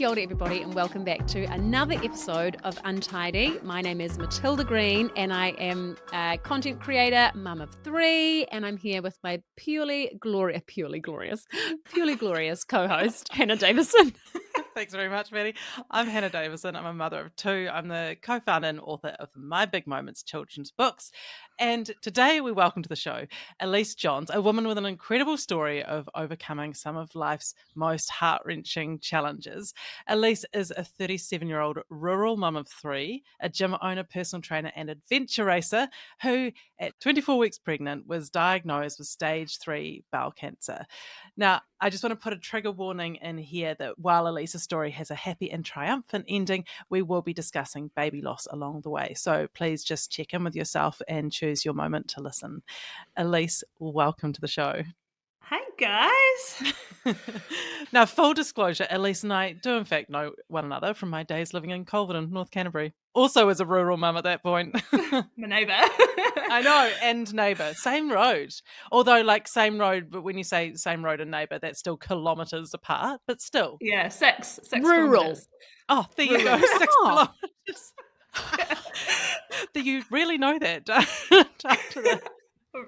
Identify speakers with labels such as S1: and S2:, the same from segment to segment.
S1: Kia ora everybody and welcome back to another episode of Untidy. My name is Matilda Green and I am a content creator, mum of 3, and I'm here with my purely glorious co-host, Hannah Davison.
S2: Thanks very much, Maddie. I'm Hannah Davison. I'm a mother of 2. I'm the co-founder and author of the My Big Moments children's books. And today we welcome to the show Elise Johns, a woman with an incredible story of overcoming some of life's most heart-wrenching challenges. Elise is a 37-year-old rural mum of 3, a gym owner, personal trainer and adventure racer who, at 24 weeks pregnant, was diagnosed with stage 3 bowel cancer. Now, I just want to put a trigger warning in here that while Elise's story has a happy and triumphant ending, we will be discussing baby loss along the way. So please just check in with yourself and choose your moment to listen. Elise, welcome to the show.
S3: Hey guys.
S2: Now, full disclosure, Elise and I do in fact know one another from my days living in Colverton, North Canterbury. Also as a rural mum at that point.
S3: My neighbour.
S2: I know, and neighbour. Same road. Although like same road, but when you say same road and neighbour, that's still kilometres apart, but still.
S3: Yeah, six
S1: Rural.
S3: kilometres.
S2: Oh, there you go, 6 kilometres. Do you really know that?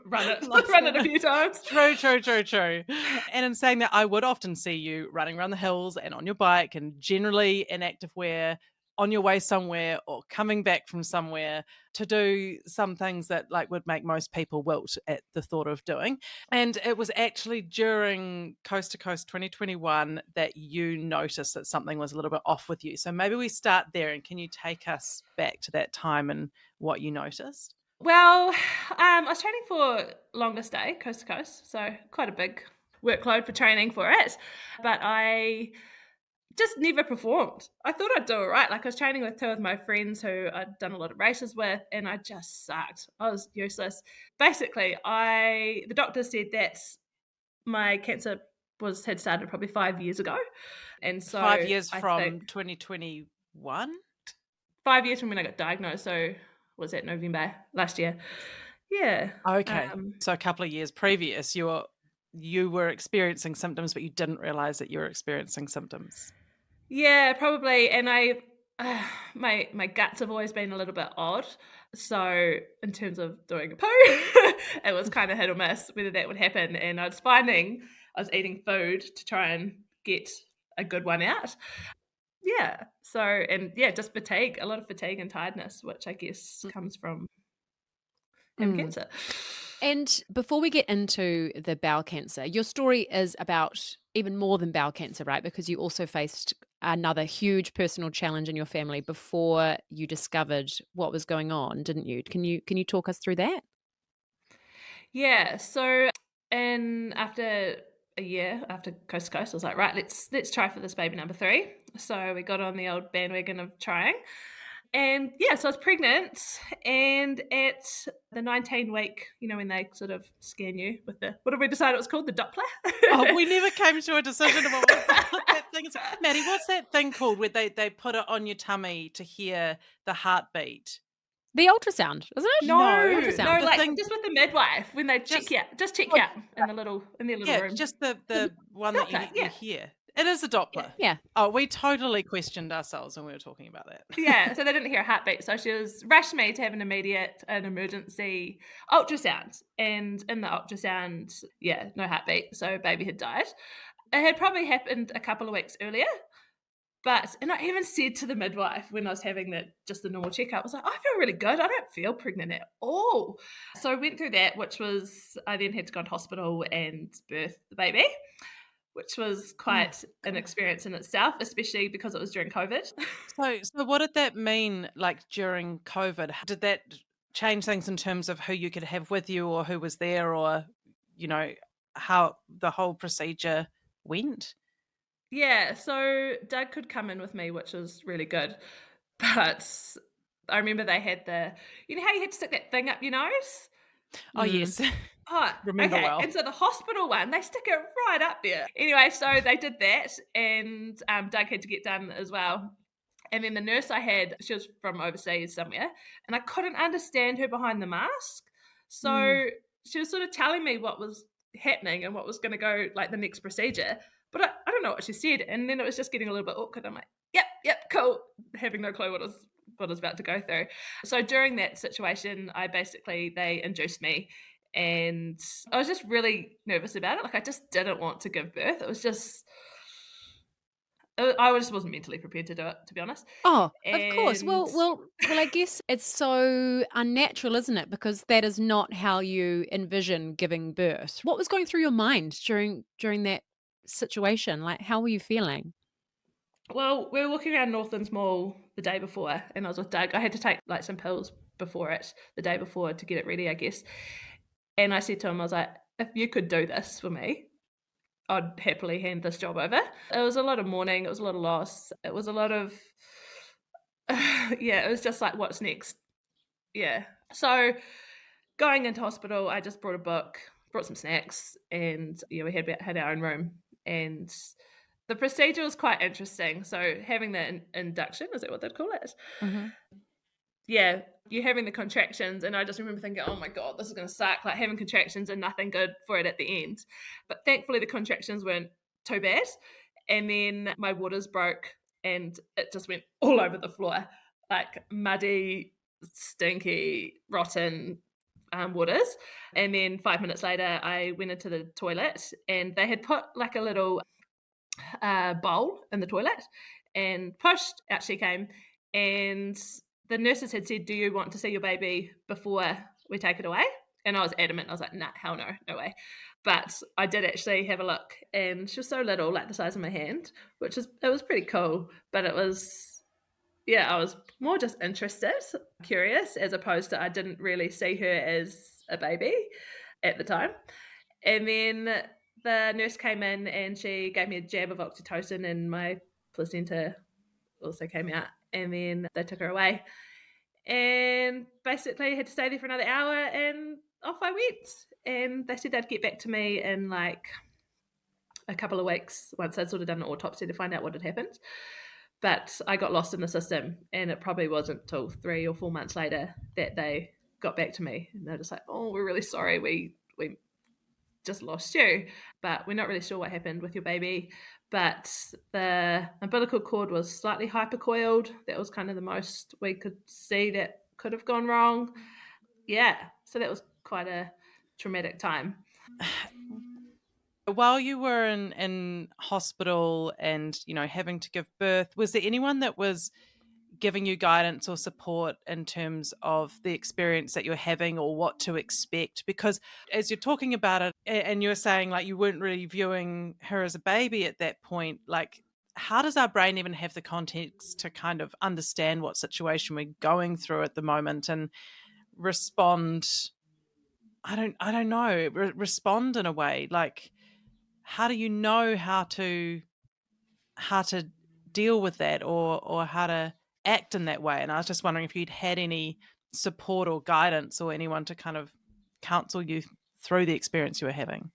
S3: Run it a few times.
S2: True. And in saying that, I would often see you running around the hills and on your bike and generally in active wear on your way somewhere or coming back from somewhere to do some things that like would make most people wilt at the thought of doing. And it was actually during Coast to Coast 2021 that you noticed that something was a little bit off with you. So maybe we start there, and can you take us back to that time and what you noticed?
S3: Well, I was training for longest day, coast to coast, so quite a big workload for training for it. But I just never performed. I thought I'd do it right. Like I was training with 2 of my friends who I'd done a lot of races with, and I just sucked. I was useless. Basically, the doctor said that my cancer had started probably 5 years ago, and so
S2: 5 years
S3: I
S2: from
S3: think
S2: 2021.
S3: 5 years from when I got diagnosed. So was that November last year? Yeah.
S2: Okay. So a couple of years previous, you were experiencing symptoms, but you didn't realize that you were experiencing symptoms.
S3: Yeah, probably. And my guts have always been a little bit odd. So in terms of doing a poo, it was kind of hit or miss whether that would happen. And I was finding I was eating food to try and get a good one out. Yeah. So, and yeah, just fatigue, a lot of fatigue and tiredness, which I guess comes from having cancer.
S1: And before we get into the bowel cancer, your story is about even more than bowel cancer, right? Because you also faced another huge personal challenge in your family before you discovered what was going on, didn't you? Can you talk us through that?
S3: Yeah. So, and after a year after Coast to Coast, I was like, right, let's try for this baby number 3. So we got on the old bandwagon of trying. And yeah, so I was pregnant, and at the 19-week, when they sort of scan you with what did we decide it was called? The Doppler?
S2: Oh, we never came to a decision about what that thing is. Maddie, what's that thing called where they put it on your tummy to hear the heartbeat?
S1: The ultrasound, isn't it?
S3: No,
S1: ultrasound.
S3: like just with the midwife when they check you out in their little room.
S2: Just the one that you hear. It is a Doppler.
S1: Yeah.
S2: Oh, we totally questioned ourselves when we were talking about that.
S3: Yeah, so they didn't hear a heartbeat. So she rushed me to have an emergency ultrasound. And in the ultrasound, no heartbeat. So baby had died. It had probably happened a couple of weeks earlier. And I even said to the midwife when I was having just the normal checkup, I was like, I feel really good. I don't feel pregnant at all. So I went through that, I then had to go to hospital and birth the baby, which was quite an experience in itself, especially because it was during COVID.
S2: So what did that mean, like during COVID? Did that change things in terms of who you could have with you or who was there, or, how the whole procedure went?
S3: Yeah, so Doug could come in with me, which was really good. But I remember they had how you had to stick that thing up your nose?
S2: Oh, yes.
S3: Oh,
S2: remember well.
S3: And so the hospital one, they stick it right up there. Anyway, so they did that, and Doug had to get done as well. And then the nurse I had, she was from overseas somewhere, and I couldn't understand her behind the mask. So she was sort of telling me what was happening and what was going to go, like the next procedure. But I don't know what she said. And then it was just getting a little bit awkward. I'm like, yep, cool. Having no clue what I was about to go through. So during that situation, they induced me, and I was just really nervous about it. Like, I just didn't want to give birth. It was just, I just wasn't mentally prepared to do it, to be honest.
S1: Oh, of course.
S3: And
S1: Well, I guess it's so unnatural, isn't it? Because that is not how you envision giving birth. What was going through your mind during that situation? Like, how were you feeling?
S3: well, we were walking around Northlands Mall the day before, and I was with Doug. I had to take like some pills before it, the day before, to get it ready, I guess. And I said to him, I was like, if you could do this for me, I'd happily hand this job over. It was a lot of mourning. It was a lot of loss. It was a lot of, yeah, it was just like, what's next? Yeah. So going into hospital, I just brought a book, brought some snacks, and we had our own room. And the procedure was quite interesting. So having the induction, is that what they'd call it?
S1: Mm-hmm.
S3: Yeah, you're having the contractions, and I just remember thinking, oh my god, this is going to suck, like having contractions and nothing good for it at the end. But thankfully the contractions weren't too bad, and then my waters broke and it just went all over the floor, like muddy, stinky, rotten waters. And then 5 minutes later I went into the toilet, and they had put like a little bowl in the toilet, and pushed out she came, and the nurses had said, do you want to see your baby before we take it away? And I was adamant. I was like, nah, hell no way. But I did actually have a look, and she was so little, like the size of my hand, it was pretty cool. But it was, yeah, I was more just interested, curious, as opposed to I didn't really see her as a baby at the time. And then the nurse came in and she gave me a jab of oxytocin, and my placenta also came out. And then they took her away, and basically had to stay there for another hour, and off I went. And they said they'd get back to me in like a couple of weeks once I'd sort of done an autopsy to find out what had happened. But I got lost in the system, and it probably wasn't till 3 or 4 months later that they got back to me, and they're just like, oh, we're really sorry, we just lost you, but we're not really sure what happened with your baby. But the umbilical cord was slightly hypercoiled. That was kind of the most we could see that could have gone wrong. Yeah, so that was quite a traumatic time.
S2: While you were in hospital and, having to give birth, was there anyone that was giving you guidance or support in terms of the experience that you're having or what to expect? Because as you're talking about it, and you're saying like you weren't really viewing her as a baby at that point, like how does our brain even have the context to kind of understand what situation we're going through at the moment and respond? I don't know, respond in a way. Like, how do you know how to deal with that or how to act in that way? And I was just wondering if you'd had any support or guidance or anyone to kind of counsel you through the experience you were having.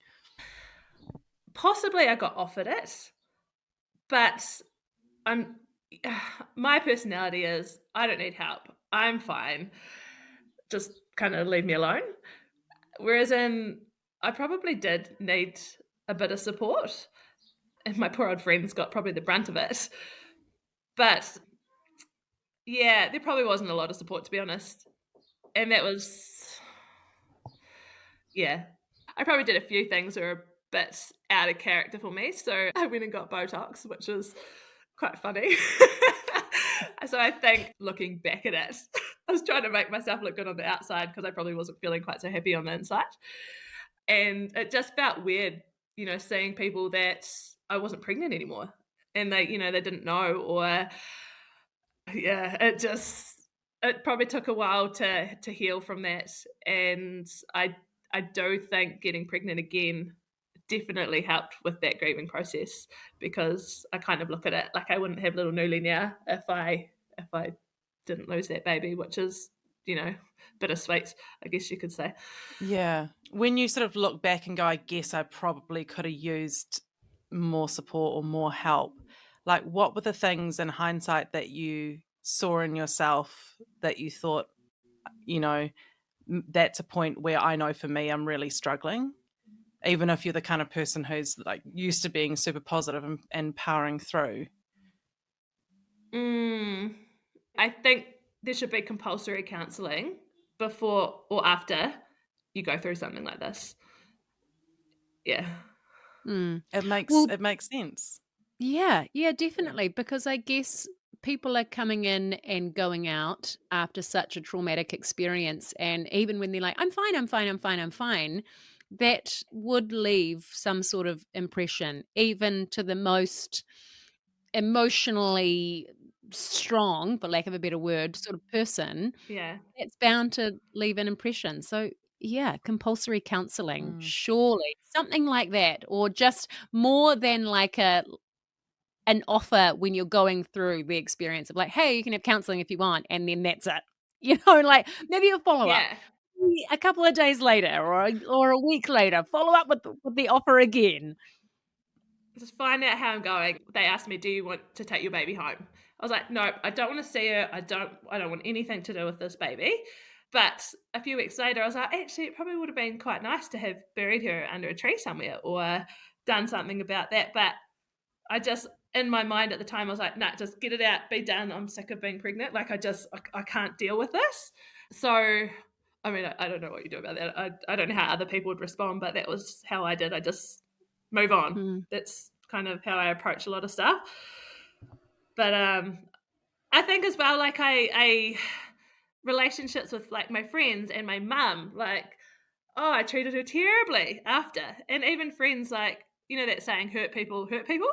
S3: Possibly I got offered it, but my personality is I don't need help. I'm fine. Just kind of leave me alone. Whereas I probably did need a bit of support, and my poor old friends got probably the brunt of it. But yeah, there probably wasn't a lot of support, to be honest. And that was, yeah. I probably did a few things that were a bit out of character for me. So I went and got Botox, which was quite funny. So I think looking back at it, I was trying to make myself look good on the outside because I probably wasn't feeling quite so happy on the inside. And it just felt weird, seeing people that I wasn't pregnant anymore, and they didn't know, or yeah, it probably took a while to heal from that. And I do think getting pregnant again definitely helped with that grieving process, because I kind of look at it like I wouldn't have little Newly now if I didn't lose that baby, which is, bittersweet, I guess you could say.
S2: Yeah. When you sort of look back and go, I guess I probably could have used more support or more help, like what were the things in hindsight that you saw in yourself that you thought, that's a point where I know for me I'm really struggling? even if you're the kind of person who's like used to being super positive and powering through?
S3: I think there should be compulsory counselling before or after you go through something like this. Yeah.
S2: It
S1: Well,
S2: makes sense.
S1: yeah, definitely. Because I guess people are coming in and going out after such a traumatic experience. And even when they're like, I'm fine, I'm fine, I'm fine, I'm fine, that would leave some sort of impression, even to the most emotionally strong, for lack of a better word, sort of person.
S3: Yeah.
S1: It's bound to leave an impression. So, yeah, compulsory counselling, surely something like that, or just more than like an offer when you're going through the experience of like, hey, you can have counseling if you want, and then that's it. Like maybe a follow up
S3: Yeah.
S1: a couple of days later, or a week later, follow up with the offer again.
S3: Just find out how I'm going. They asked me, do you want to take your baby home? I was like, no, I don't want to see her. I don't want anything to do with this baby. But a few weeks later, I was like, actually, it probably would have been quite nice to have buried her under a tree somewhere or done something about that. But I just, in my mind at the time, I was like, nah, just get it out, be done. I'm sick of being pregnant. Like, I can't deal with this. So, I mean, I don't know what you do about that. I don't know how other people would respond, but that was how I did. I just move on. That's kind of how I approach a lot of stuff. But I think as well, like I relationships with like my friends and my mum, like, oh, I treated her terribly after. And even friends, like, that saying, hurt people hurt people.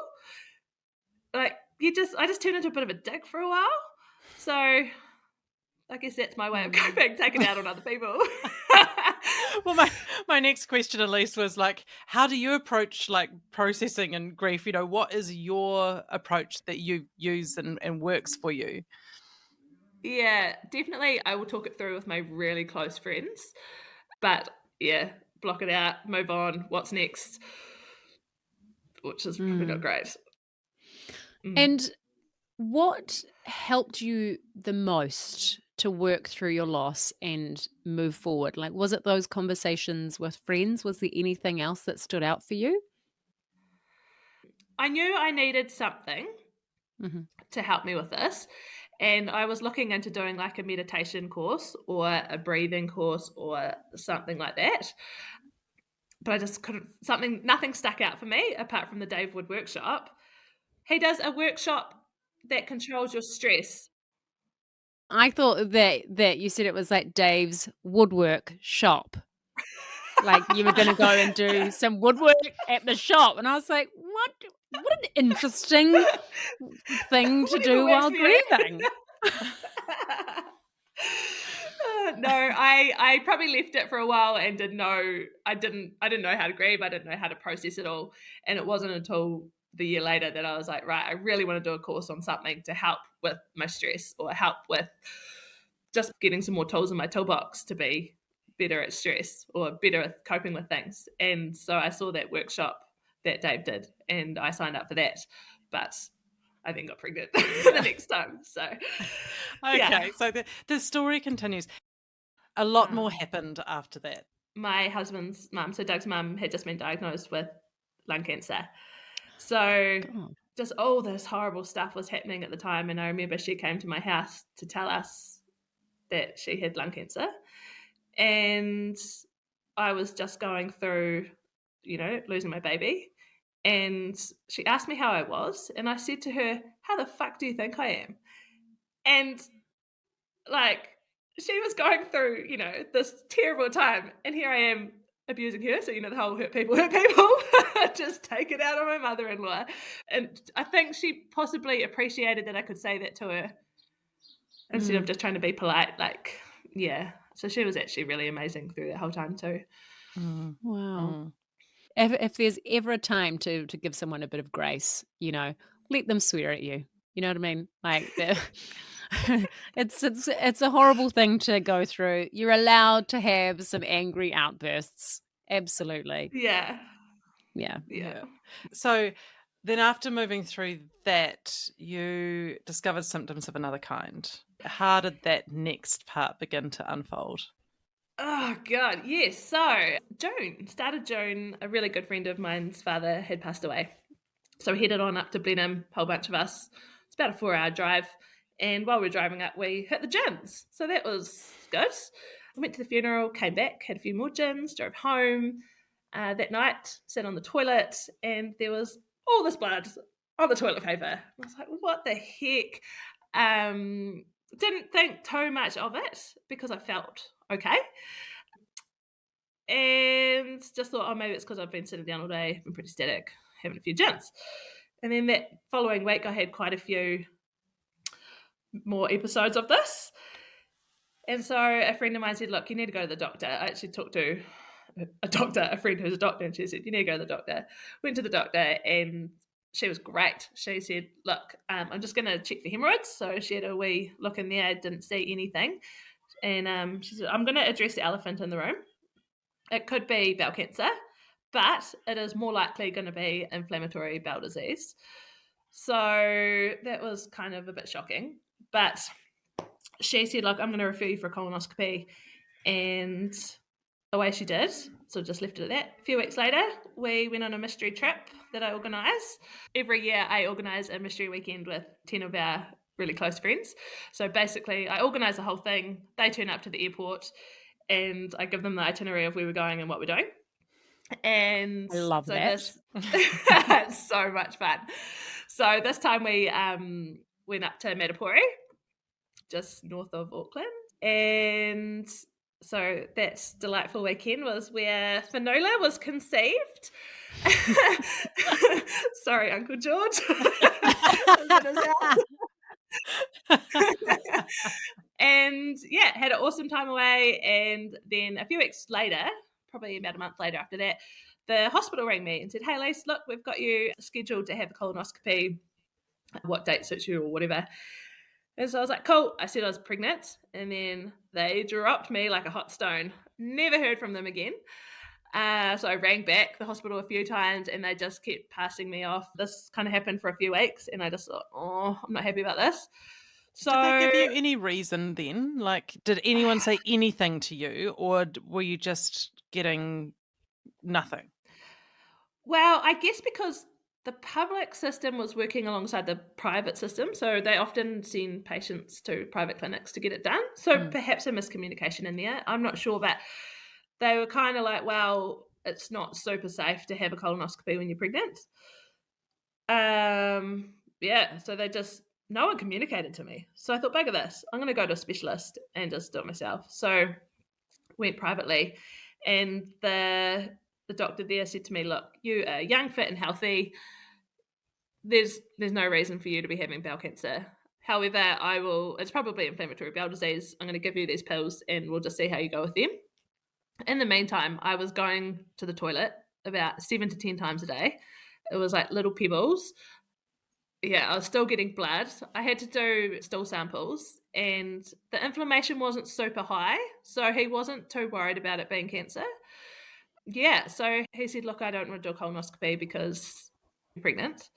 S3: Like, I just turned into a bit of a dick for a while. So I guess that's my way of coping, taking it out on other people.
S2: Well, my next question, Elise, was like, how do you approach like processing and grief? What is your approach that you use and works for you?
S3: Yeah, definitely. I will talk it through with my really close friends. But yeah, block it out, move on. What's next? Which is probably not great.
S1: And what helped you the most to work through your loss and move forward? Like, was it those conversations with friends? Was there anything else that stood out for you?
S3: I knew I needed something to help me with this. And I was looking into doing like a meditation course or a breathing course or something like that. But I just couldn't, nothing stuck out for me apart from the Dave Wood workshop. He does a workshop that controls your stress.
S1: I thought that you said it was like Dave's woodwork shop. Like you were going to go and do some woodwork at the shop. And I was like, what an interesting thing to do while grieving.
S3: No, I probably left it for a while and I didn't know how to grieve. I didn't know how to process it all. And it wasn't until the year later that I was like, right, I really want to do a course on something to help with my stress or help with just getting some more tools in my toolbox to be better at stress or better at coping with things. And so I saw that workshop that Dave did and I signed up for that. But I then got pregnant the next time. So,
S2: okay, so the story continues. A lot more happened after that.
S3: My husband's mum, so Doug's mum, had just been diagnosed with lung cancer. So just all this horrible stuff was happening at the time. And I remember she came to my house to tell us that she had lung cancer. And I was just going through, losing my baby. And she asked me how I was. And I said to her, how the fuck do you think I am? And like, she was going through, this terrible time. And here I am abusing her. So, the whole hurt people. Just take it out on my mother-in-law. And I think she possibly appreciated that I could say that to her instead of just trying to be polite. Like, yeah. So she was actually really amazing through that whole time too.
S1: Wow. If there's ever a time to give someone a bit of grace, let them swear at you. You know what I mean? Like it's a horrible thing to go through. You're allowed to have some angry outbursts. Absolutely.
S3: Yeah.
S1: Yeah.
S2: So then after moving through that, you discovered symptoms of another kind. How did that next part begin to unfold?
S3: Oh God, yes. So started June, a really good friend of mine's father had passed away. So we headed on up to Blenheim, a whole bunch of us. It's about a 4-hour drive. And while we were driving up, we hit the gyms. So that was good. I went to the funeral, came back, had a few more gyms, drove home. That night, sat on the toilet, and there was all this blood on the toilet paper. I was like, what the heck? Didn't think too much of it because I felt okay. And just thought, oh, maybe it's because I've been sitting down all day, been pretty static, having a few gins. And then that following week, I had quite a few more episodes of this. And so a friend of mine said, look, you need to go to the doctor. I actually talked to a friend who's a doctor, and she said, you need to go to the doctor. Went to the doctor, and she was great. She said, look, I'm just going to check for hemorrhoids. So she had a wee look in there, didn't see anything. And she said, I'm going to address the elephant in the room. It could be bowel cancer, but it is more likely going to be inflammatory bowel disease. So that was kind of a bit shocking. But she said, look, I'm going to refer you for a colonoscopy. And away she did. So just left it at that. A few weeks later, we went on a mystery trip that I organise. Every year I organise a mystery weekend with 10 of our really close friends. So basically I organise the whole thing. They turn up to the airport and I give them the itinerary of where we're going and what we're doing. And
S1: I love that.
S3: It's so much fun. So this time we went up to Matapori, just north of Auckland. And so that delightful weekend was where Fionnuala was conceived. Sorry, Uncle George. And yeah, had an awesome time away. And then a few weeks later, probably about a month later after that, the hospital rang me and said, hey, Elise, look, we've got you scheduled to have a colonoscopy. What date suits you or whatever. And so I was like, cool. I said I was pregnant. And then they dropped me like a hot stone. Never heard from them again. So I rang back the hospital a few times and they just kept passing me off. This kind of happened for a few weeks and I just thought, oh, I'm not happy about this. So
S2: did they give you any reason then? Like, did anyone say anything to you, or were you just getting nothing?
S3: Well, I guess because the public system was working alongside the private system, so they often send patients to private clinics to get it done. So perhaps a miscommunication in there. I'm not sure, but they were kind of like, well, it's not super safe to have a colonoscopy when you're pregnant. Yeah, so no one communicated to me. So I thought, bugger this, I'm going to go to a specialist and just do it myself. So went privately, and the doctor there said to me, look, you are young, fit and healthy. There's no reason for you to be having bowel cancer. However, it's probably inflammatory bowel disease. I'm going to give you these pills and we'll just see how you go with them. In the meantime, I was going to the toilet about 7 to 10 times a day. It was like little pebbles. Yeah, I was still getting blood. I had to do stool samples and the inflammation wasn't super high. So he wasn't too worried about it being cancer. Yeah, so he said, look, I don't want to do a colonoscopy because I'm pregnant.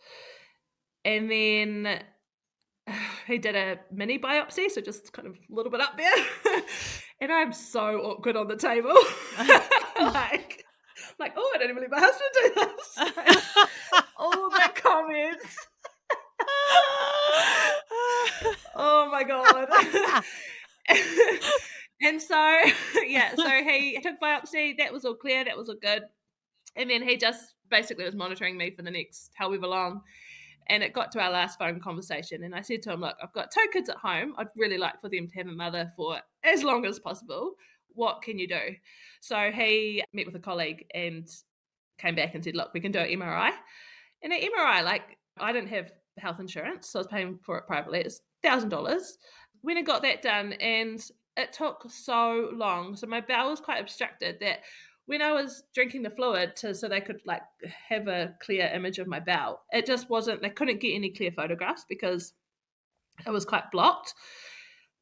S3: And then he did a mini biopsy, so just kind of a little bit up there. And I'm so awkward on the table. like, oh, I don't even let my husband do this. All the comments. Oh my God. And so, yeah, so he took biopsy. That was all clear. That was all good. And then he just basically was monitoring me for the next however long. And it got to our last phone conversation. And I said to him, look, I've got 2 kids at home. I'd really like for them to have a mother for as long as possible. What can you do? So he met with a colleague and came back and said, look, we can do an MRI. And an MRI, I didn't have health insurance, so I was paying for it privately. It's $1,000. When I got that done, and it took so long. So my bowel was quite obstructed that when I was drinking the fluid so they could have a clear image of my bowel, it just wasn't, they couldn't get any clear photographs because it was quite blocked.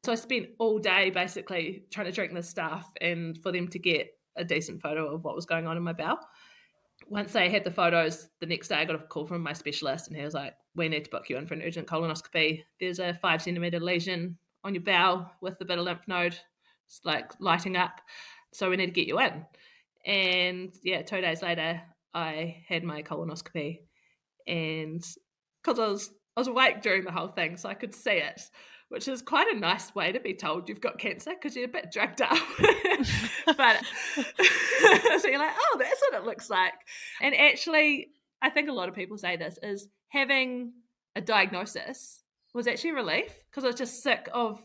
S3: So I spent all day basically trying to drink this stuff and for them to get a decent photo of what was going on in my bowel. Once they had the photos, the next day I got a call from my specialist and he was like, we need to book you in for an urgent colonoscopy. There's a 5 centimetre lesion on your bowel with a bit of lymph node, it's lighting up. so we need to get you in. And yeah, 2 days later, I had my colonoscopy, and because I was awake during the whole thing, so I could see it, which is quite a nice way to be told you've got cancer because you're a bit drugged up. But so you're like, oh, that's what it looks like. And actually, I think a lot of people say this, is having a diagnosis was actually a relief because I was just sick of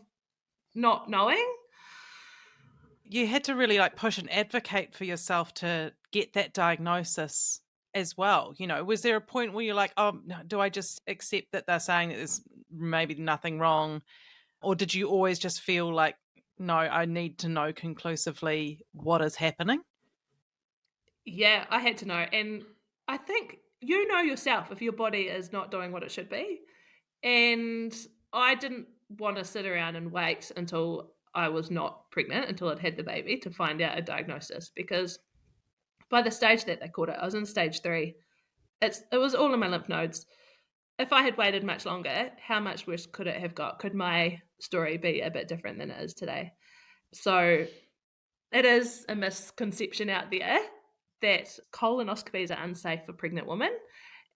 S3: not knowing.
S2: You had to really like push and advocate for yourself to get that diagnosis as well. You know, was there a point where you're like, oh, no, do I just accept that they're saying that there's maybe nothing wrong? Or did you always just feel like, no, I need to know conclusively what is happening?
S3: Yeah, I had to know. And I think you know yourself if your body is not doing what it should be. And I didn't want to sit around and wait until I was not pregnant, until I'd had the baby, to find out a diagnosis, because by the stage that they called it, I was in stage 3. It was all in my lymph nodes. If I had waited much longer, how much worse could it have got? Could my story be a bit different than it is today? So it is a misconception out there that colonoscopies are unsafe for pregnant women.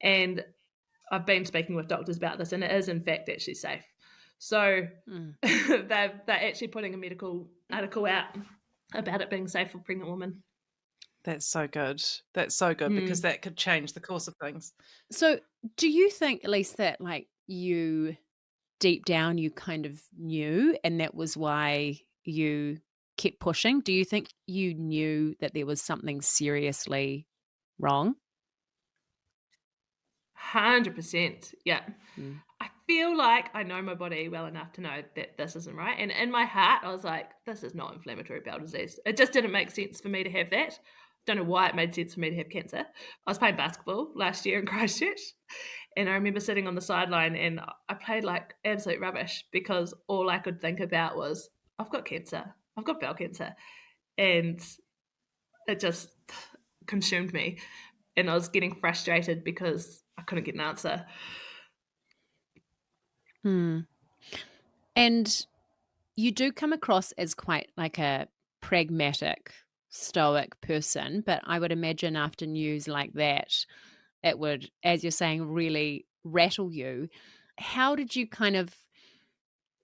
S3: And I've been speaking with doctors about this, and it is in fact actually safe. So they're actually putting a medical article out about it being safe for pregnant women.
S2: That's so good. That's so good because that could change the course of things.
S1: So do you think, Elise, that like you deep down you kind of knew and that was why you kept pushing? Do you think you knew that there was something seriously wrong?
S3: 100%. Yeah. I feel like I know my body well enough to know that this isn't right. And in my heart, I was like, this is not inflammatory bowel disease. It just didn't make sense for me to have that. Don't know why it made sense for me to have cancer. I was playing basketball last year in Christchurch, and I remember sitting on the sideline and I played like absolute rubbish because all I could think about was, I've got cancer. I've got bowel cancer. And it just consumed me. And I was getting frustrated because I couldn't get an answer.
S1: And you do come across as quite like a pragmatic, stoic person, but I would imagine after news like that, it would, as you're saying, really rattle you. How did you kind of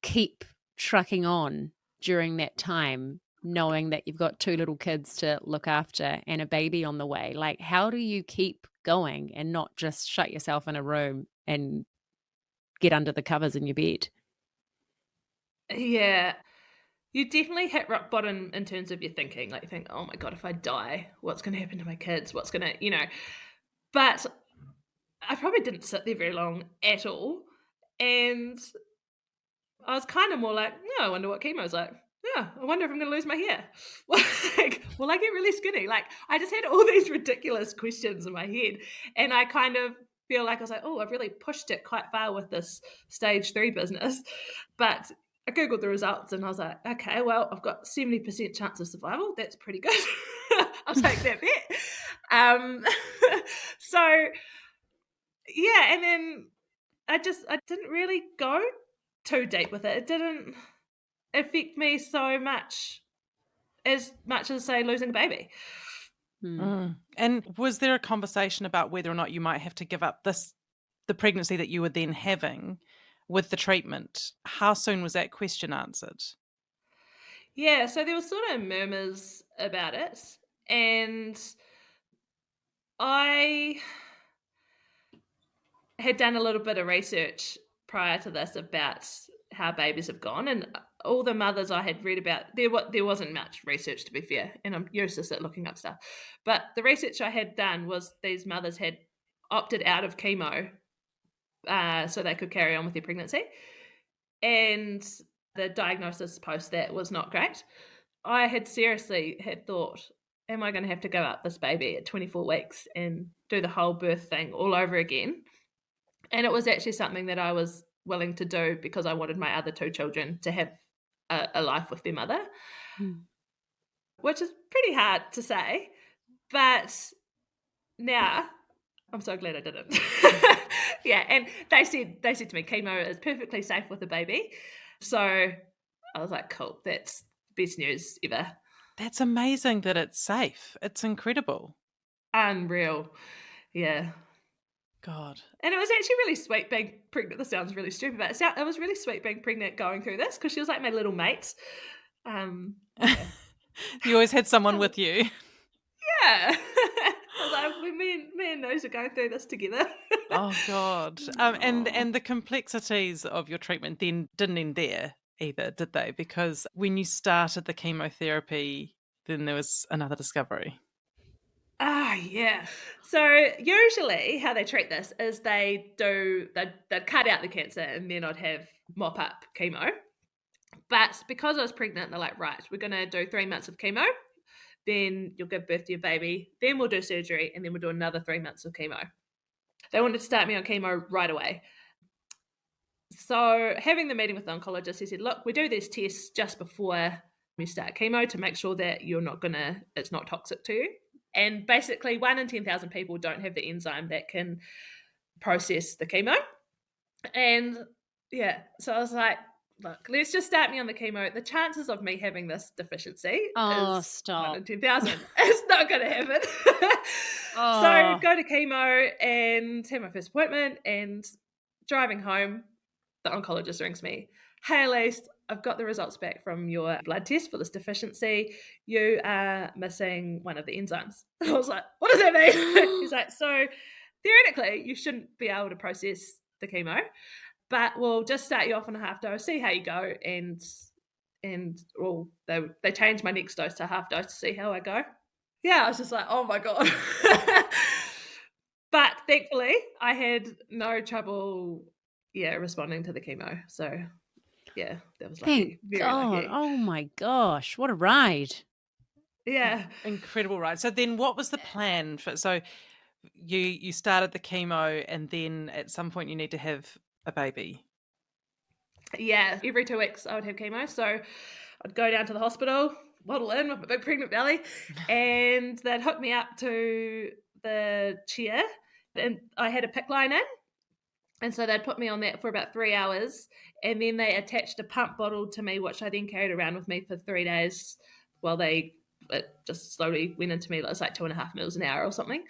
S1: keep trucking on during that time, knowing that you've got 2 little kids to look after and a baby on the way? Like, how do you keep going and not just shut yourself in a room and get under the covers in your bed?
S3: Yeah. You definitely hit rock bottom in terms of your thinking. Like you think, oh my God, if I die, what's going to happen to my kids? What's going to, But I probably didn't sit there very long at all. And I was kind of more like, I wonder what chemo's like. Yeah, I wonder if I'm going to lose my hair. Like, will I get really skinny? Like, I just had all these ridiculous questions in my head. And I kind of feel like I was like, oh, I've really pushed it quite far with this stage 3 business. But I Googled the results and I was like, okay, well, I've got 70% chance of survival. That's pretty good. I'll take that bet. So, yeah, and then I didn't really go too deep with it. It didn't affect me so much as say losing a baby.
S2: And was there a conversation about whether or not you might have to give up the pregnancy that you were then having with the treatment? How soon was that question answered?
S3: Yeah, so there were sort of murmurs about it, and I had done a little bit of research prior to this about how babies have gone, and all the mothers I had read about, there wasn't much research, to be fair, and I'm useless at looking up stuff, but the research I had done was these mothers had opted out of chemo so they could carry on with their pregnancy, and the diagnosis post that was not great. I had seriously thought, am I going to have to go up this baby at 24 weeks and do the whole birth thing all over again? And it was actually something that I was willing to do because I wanted my other 2 children to have a life with their mother, which is pretty hard to say. But now I'm so glad I didn't. Yeah, and they said to me, chemo is perfectly safe with a baby. So I was like, cool, that's best news ever.
S2: That's amazing that it's safe. It's incredible.
S3: Unreal. Yeah.
S2: God.
S3: And it was actually really sweet being pregnant. This sounds really stupid, but it was really sweet being pregnant going through this because she was like my little mate. Yeah.
S2: You always had someone with you.
S3: Yeah. I was like, me and Nose are going through this together.
S2: Oh God. And the complexities of your treatment then didn't end there either, did they? Because when you started the chemotherapy, then there was another discovery.
S3: Yeah. So usually how they treat this is they'd cut out the cancer and then I'd have mop up chemo. But because I was pregnant, they're like, right, we're going to do 3 months of chemo. Then you'll give birth to your baby. Then we'll do surgery. And then we'll do another 3 months of chemo. They wanted to start me on chemo right away. So having the meeting with the oncologist, he said, look, we do these tests just before we start chemo to make sure that it's not toxic to you. And basically 1 in 10,000 people don't have the enzyme that can process the chemo. And yeah, so I was like, look, let's just start me on the chemo. The chances of me having this deficiency is
S1: stop.
S3: 1 in 10,000. It's not going to happen. So go to chemo and have my first appointment, and driving home, the oncologist rings me. Hey, Elise, I've got the results back from your blood test for this deficiency. You are missing one of the enzymes. I was like, what does that mean? He's like, so theoretically, you shouldn't be able to process the chemo, but we'll just start you off on a half dose, see how you go, and well, they changed my next dose to half dose to see how I go. Yeah, I was just like, oh my God. But thankfully, I had no trouble, responding to the chemo. So, yeah, that was lucky.
S1: Thank
S3: Very
S1: God.
S3: lucky.
S1: Oh my gosh, what a ride.
S3: Yeah.
S2: Incredible, right? So then what was the plan for, so you started the chemo and then at some point you need to have a baby?
S3: Yeah, every 2 weeks I would have chemo. So I'd go down to the hospital, waddle in with my big pregnant belly, and they'd hook me up to the chair, and I had a PICC line in. And so they'd put me on that for about 3 hours, and then they attached a pump bottle to me, which I then carried around with me for 3 days while it just slowly went into me. It was like 2.5 mils an hour or something.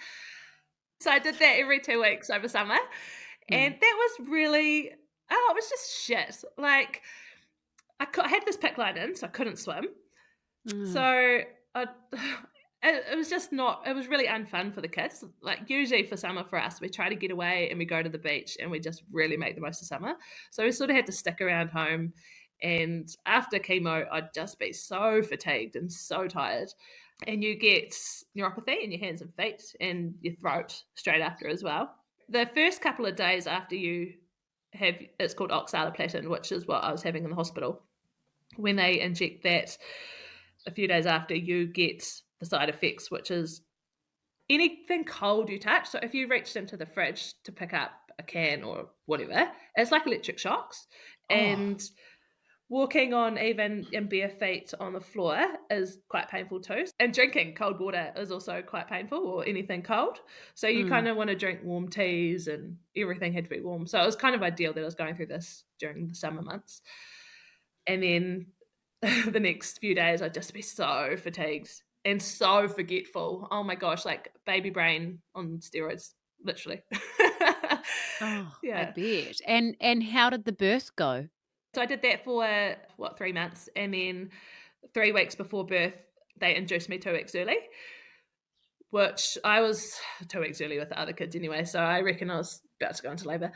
S3: So I did that every 2 weeks over summer. And that was really, it was just shit. Like, I had this PICC line in, so I couldn't swim. So it was just it was really unfun for the kids. Like, usually for summer for us, we try to get away and we go to the beach and we just really make the most of summer. So we sort of had to stick around home. And after chemo, I'd just be so fatigued and so tired. And you get neuropathy in your hands and feet and your throat straight after as well. The first couple of days after you have, it's called oxaliplatin, which is what I was having in the hospital. When they inject that, a few days after, you get the side effects, which is anything cold you touch. So if you reached into the fridge to pick up a can or whatever, it's like electric shocks. And walking on even in bare feet on the floor is quite painful too. And drinking cold water is also quite painful, or anything cold. So you kind of want to drink warm teas, and everything had to be warm. So it was kind of ideal that I was going through this during the summer months. And then the next few days I'd just be so fatigued and so forgetful. Oh my gosh, like baby brain on steroids, literally.
S1: I bet. And how did the birth go?
S3: So I did that for 3 months, and then 3 weeks before birth they induced me 2 weeks early, which I was 2 weeks early with the other kids anyway, so I reckon I was about to go into labour.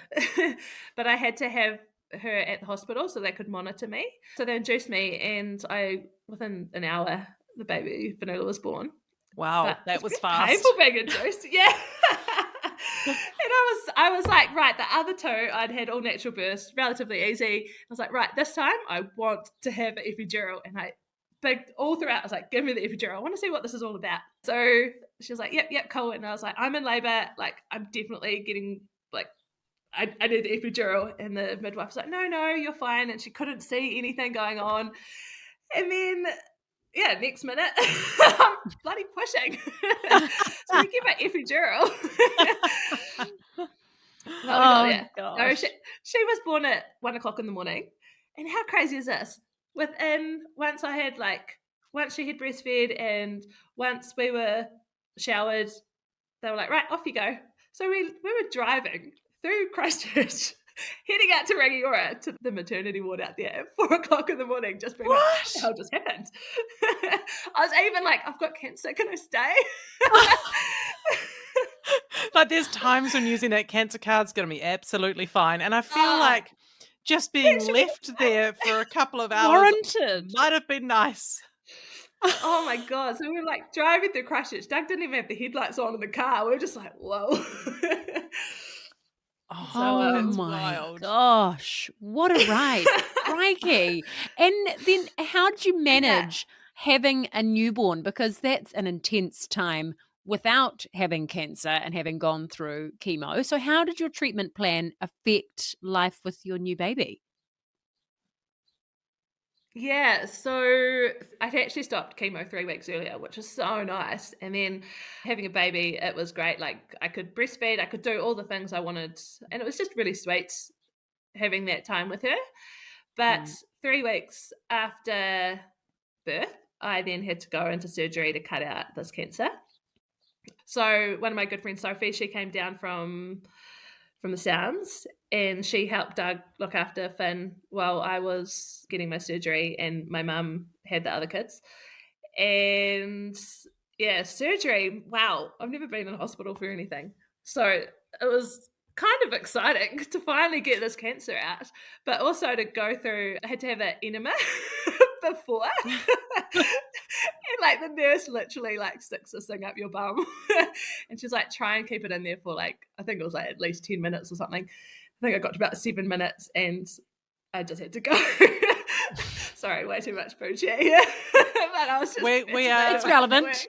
S3: But I had to have her at the hospital so they could monitor me. So they induced me, and within an hour the baby Vanilla was born.
S2: Wow,
S3: but
S2: that was fast.
S3: Painful being induced, yeah. And I was like, right, the other two I'd had all natural births, relatively easy. I was like, right, this time I want to have an epidural. And I begged all throughout, I was like, give me the epidural. I want to see what this is all about. So she was like, yep, cool. And I was like, I'm in labour. Like, I'm definitely getting, like, I need the epidural. And the midwife was like, no, you're fine. And she couldn't see anything going on. And then, next minute, I'm bloody pushing. So I get my epidural.
S1: Gosh.
S3: So she was born at 1:00 in the morning. And how crazy is this? Once I had like once she had breastfed and once we were showered, they were like, right, off you go. So we were driving through Christchurch, heading out to Rangiora to the maternity ward out there at 4:00 in the morning, just being like, what the hell just happened? I was even like, I've got cancer, can I stay?
S2: Like there's times when using that cancer card's going to be absolutely fine. And I feel like just being left there for a couple of hours
S1: Warranted.
S2: might have been nice.
S3: Oh my God. So we were like driving through Christchurch. Doug didn't even have the headlights on in the car. We were just like, whoa.
S1: Oh
S2: that's
S1: my
S2: wild.
S1: gosh, what a ride. Crikey. And then how did you manage having a newborn? Because that's an intense time without having cancer and having gone through chemo. So how did your treatment plan affect life with your new baby?
S3: Yeah, so I'd actually stopped chemo 3 weeks earlier, which was so nice. And then having a baby, it was great. Like I could breastfeed, I could do all the things I wanted. And it was just really sweet having that time with her. But 3 weeks after birth, I then had to go into surgery to cut out this cancer. So one of my good friends, Sophie, she came down from the Sounds and she helped Doug look after Finn while I was getting my surgery and my mum had the other kids. And yeah, surgery, wow, I've never been in a hospital for anything. So it was kind of exciting to finally get this cancer out, but also to go through, I had to have an enema before. And like the nurse literally like sticks this thing up your bum and she's like, try and keep it in there for like, I think it was like at least 10 minutes or something. I think I got to about 7 minutes and I just had to go. Sorry, way too much poo chat here. But I was just,
S1: it's relevant.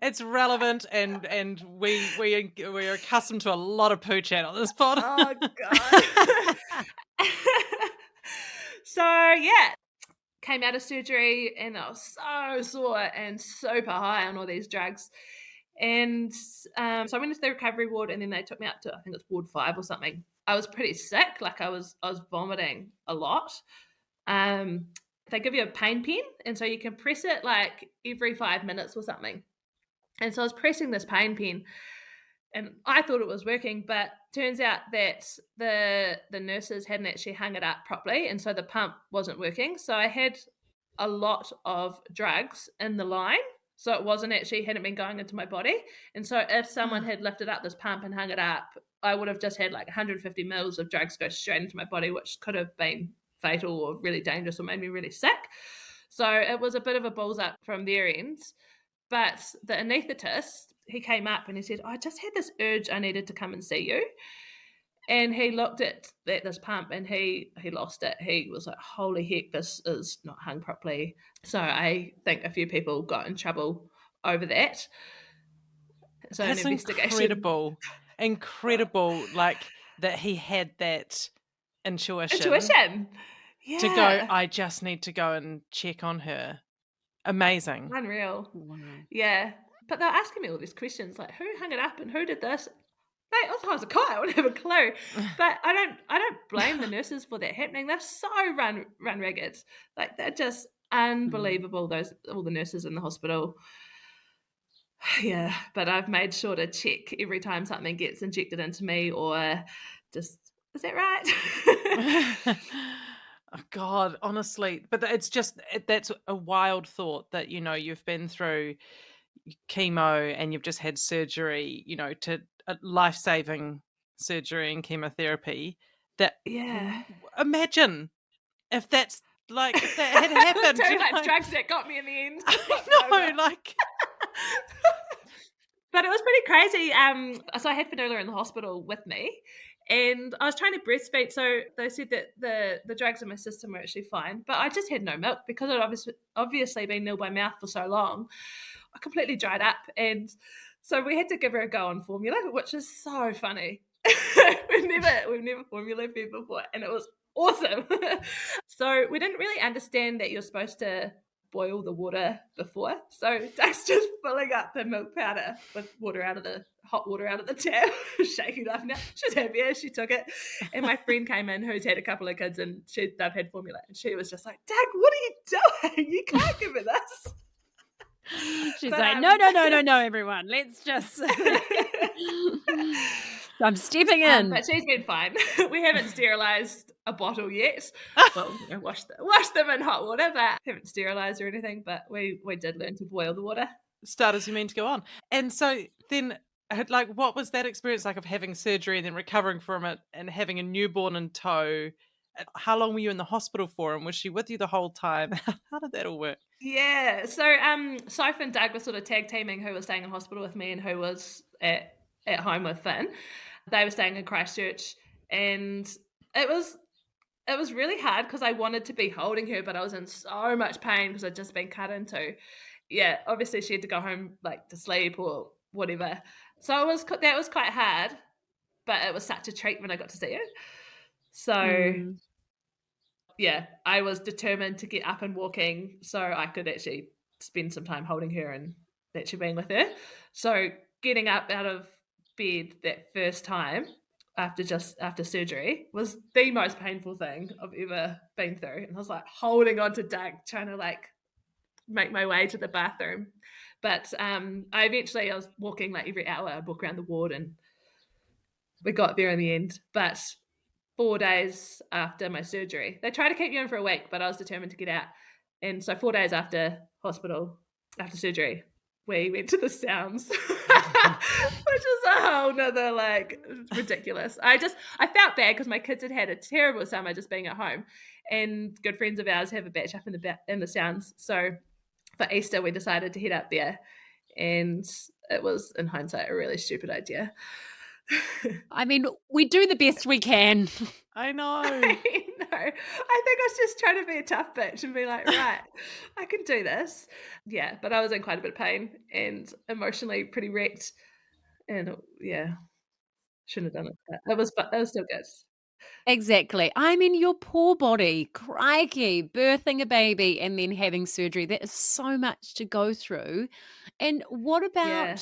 S2: It's relevant, and we're accustomed to a lot of poo chat on this pod.
S3: Oh God. So yeah, came out of surgery and I was so sore and super high on all these drugs. And so I went into the recovery ward and then they took me up to, I think it's ward 5 or something. I was pretty sick, like I was vomiting a lot. They give you a pain pen and so you can press it like every 5 minutes or something. And so I was pressing this pain pen and I thought it was working, but turns out that the nurses hadn't actually hung it up properly and so the pump wasn't working. So I had a lot of drugs in the line. So it hadn't been going into my body. And so if someone had lifted up this pump and hung it up, I would have just had like 150 mils of drugs go straight into my body, which could have been fatal or really dangerous or made me really sick. So it was a bit of a balls up from their end. But the anaesthetist, he came up and he said, I just had this urge I needed to come and see you. And he looked at this pump and he lost it. He was like, holy heck, this is not hung properly. So I think a few people got in trouble over that. So
S2: that's
S3: an investigation.
S2: Incredible, like that he had that intuition.
S3: Yeah.
S2: To go, I just need to go and check on her. Amazing.
S3: Unreal.
S1: Wow.
S3: Yeah. But they're asking me all these questions like, who hung it up and who did this? Mate, also I was a guy, I wouldn't have a clue. But I don't blame the nurses for that happening. They're so run ragged. Like they're just unbelievable, all the nurses in the hospital. Yeah, but I've made sure to check every time something gets injected into me or just, is that right?
S2: Oh God, honestly, but that's a wild thought that, you've been through chemo and you've just had surgery, to life-saving surgery and chemotherapy. That imagine if that had happened.
S3: Too much drugs that got me in the end.
S2: I know,
S3: But it was pretty crazy. So I had Fionnuala in the hospital with me. And I was trying to breastfeed, so they said that the drugs in my system were actually fine, but I just had no milk because I'd obviously been nil by mouth for so long. I completely dried up, and so we had to give her a go on formula, which is so funny. we've never formula fed before, and it was awesome. So we didn't really understand that you're supposed to boil the water before. So Doug's just filling up the milk powder with hot water out of the tap, shaking it up now. She's happy as she took it. And my friend came in who's had a couple of kids and they've had formula. And she was just like, Doug, what are you doing? You can't give her this.
S1: She's
S3: But,
S1: like, no, everyone. Let's just. I'm stepping in.
S3: But she's been fine. We haven't sterilised a bottle yet. Well, wash them in hot water, but haven't sterilised or anything. But we did learn to boil the water.
S2: Start as you mean to go on. And so then, like, what was that experience like of having surgery and then recovering from it and having a newborn in tow? How long were you in the hospital for, and was she with you the whole time? How did that all work?
S3: Yeah. So Soph and Doug were sort of tag teaming who was staying in hospital with me and who was at home with Finn. They were staying in Christchurch, and it was really hard because I wanted to be holding her, but I was in so much pain because I'd just been cut into. Yeah, obviously she had to go home like to sleep or whatever. So that was quite hard, but it was such a treat when I got to see her. So yeah, I was determined to get up and walking so I could actually spend some time holding her and actually being with her. So getting up out of bed that first time after surgery was the most painful thing I've ever been through. And I was like holding on to Doug, trying to like make my way to the bathroom. But I was walking like every hour. I'd walk around the ward and we got there in the end. But 4 days after my surgery, they tried to keep you in for a week, but I was determined to get out. And so 4 days after surgery, we went to the Sounds, which is a whole nother like ridiculous. I felt bad because my kids had a terrible summer just being at home, and good friends of ours have a batch up in the Sounds. So for Easter, we decided to head up there, and it was, in hindsight, a really stupid idea.
S1: I mean, we do the best we can.
S2: I know.
S3: I think I was just trying to be a tough bitch and be like, right, I can do this. Yeah, but I was in quite a bit of pain and emotionally pretty wrecked. And yeah, shouldn't have done it. But it was still good.
S1: Exactly. I mean, your poor body, crikey, birthing a baby and then having surgery. That is so much to go through. And what
S3: Yeah.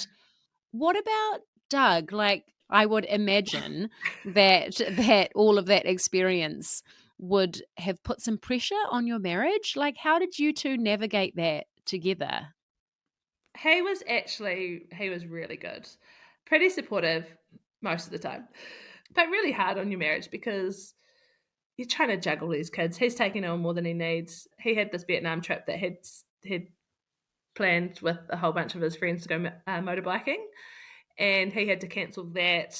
S1: about Doug? Like, I would imagine that all of that experience would have put some pressure on your marriage. Like, how did you two navigate that together?
S3: He was really good. Pretty supportive most of the time. But really hard on your marriage because you're trying to juggle these kids. He's taking on more than he needs. He had this Vietnam trip that he'd planned with a whole bunch of his friends to go motorbiking, and he had to cancel that.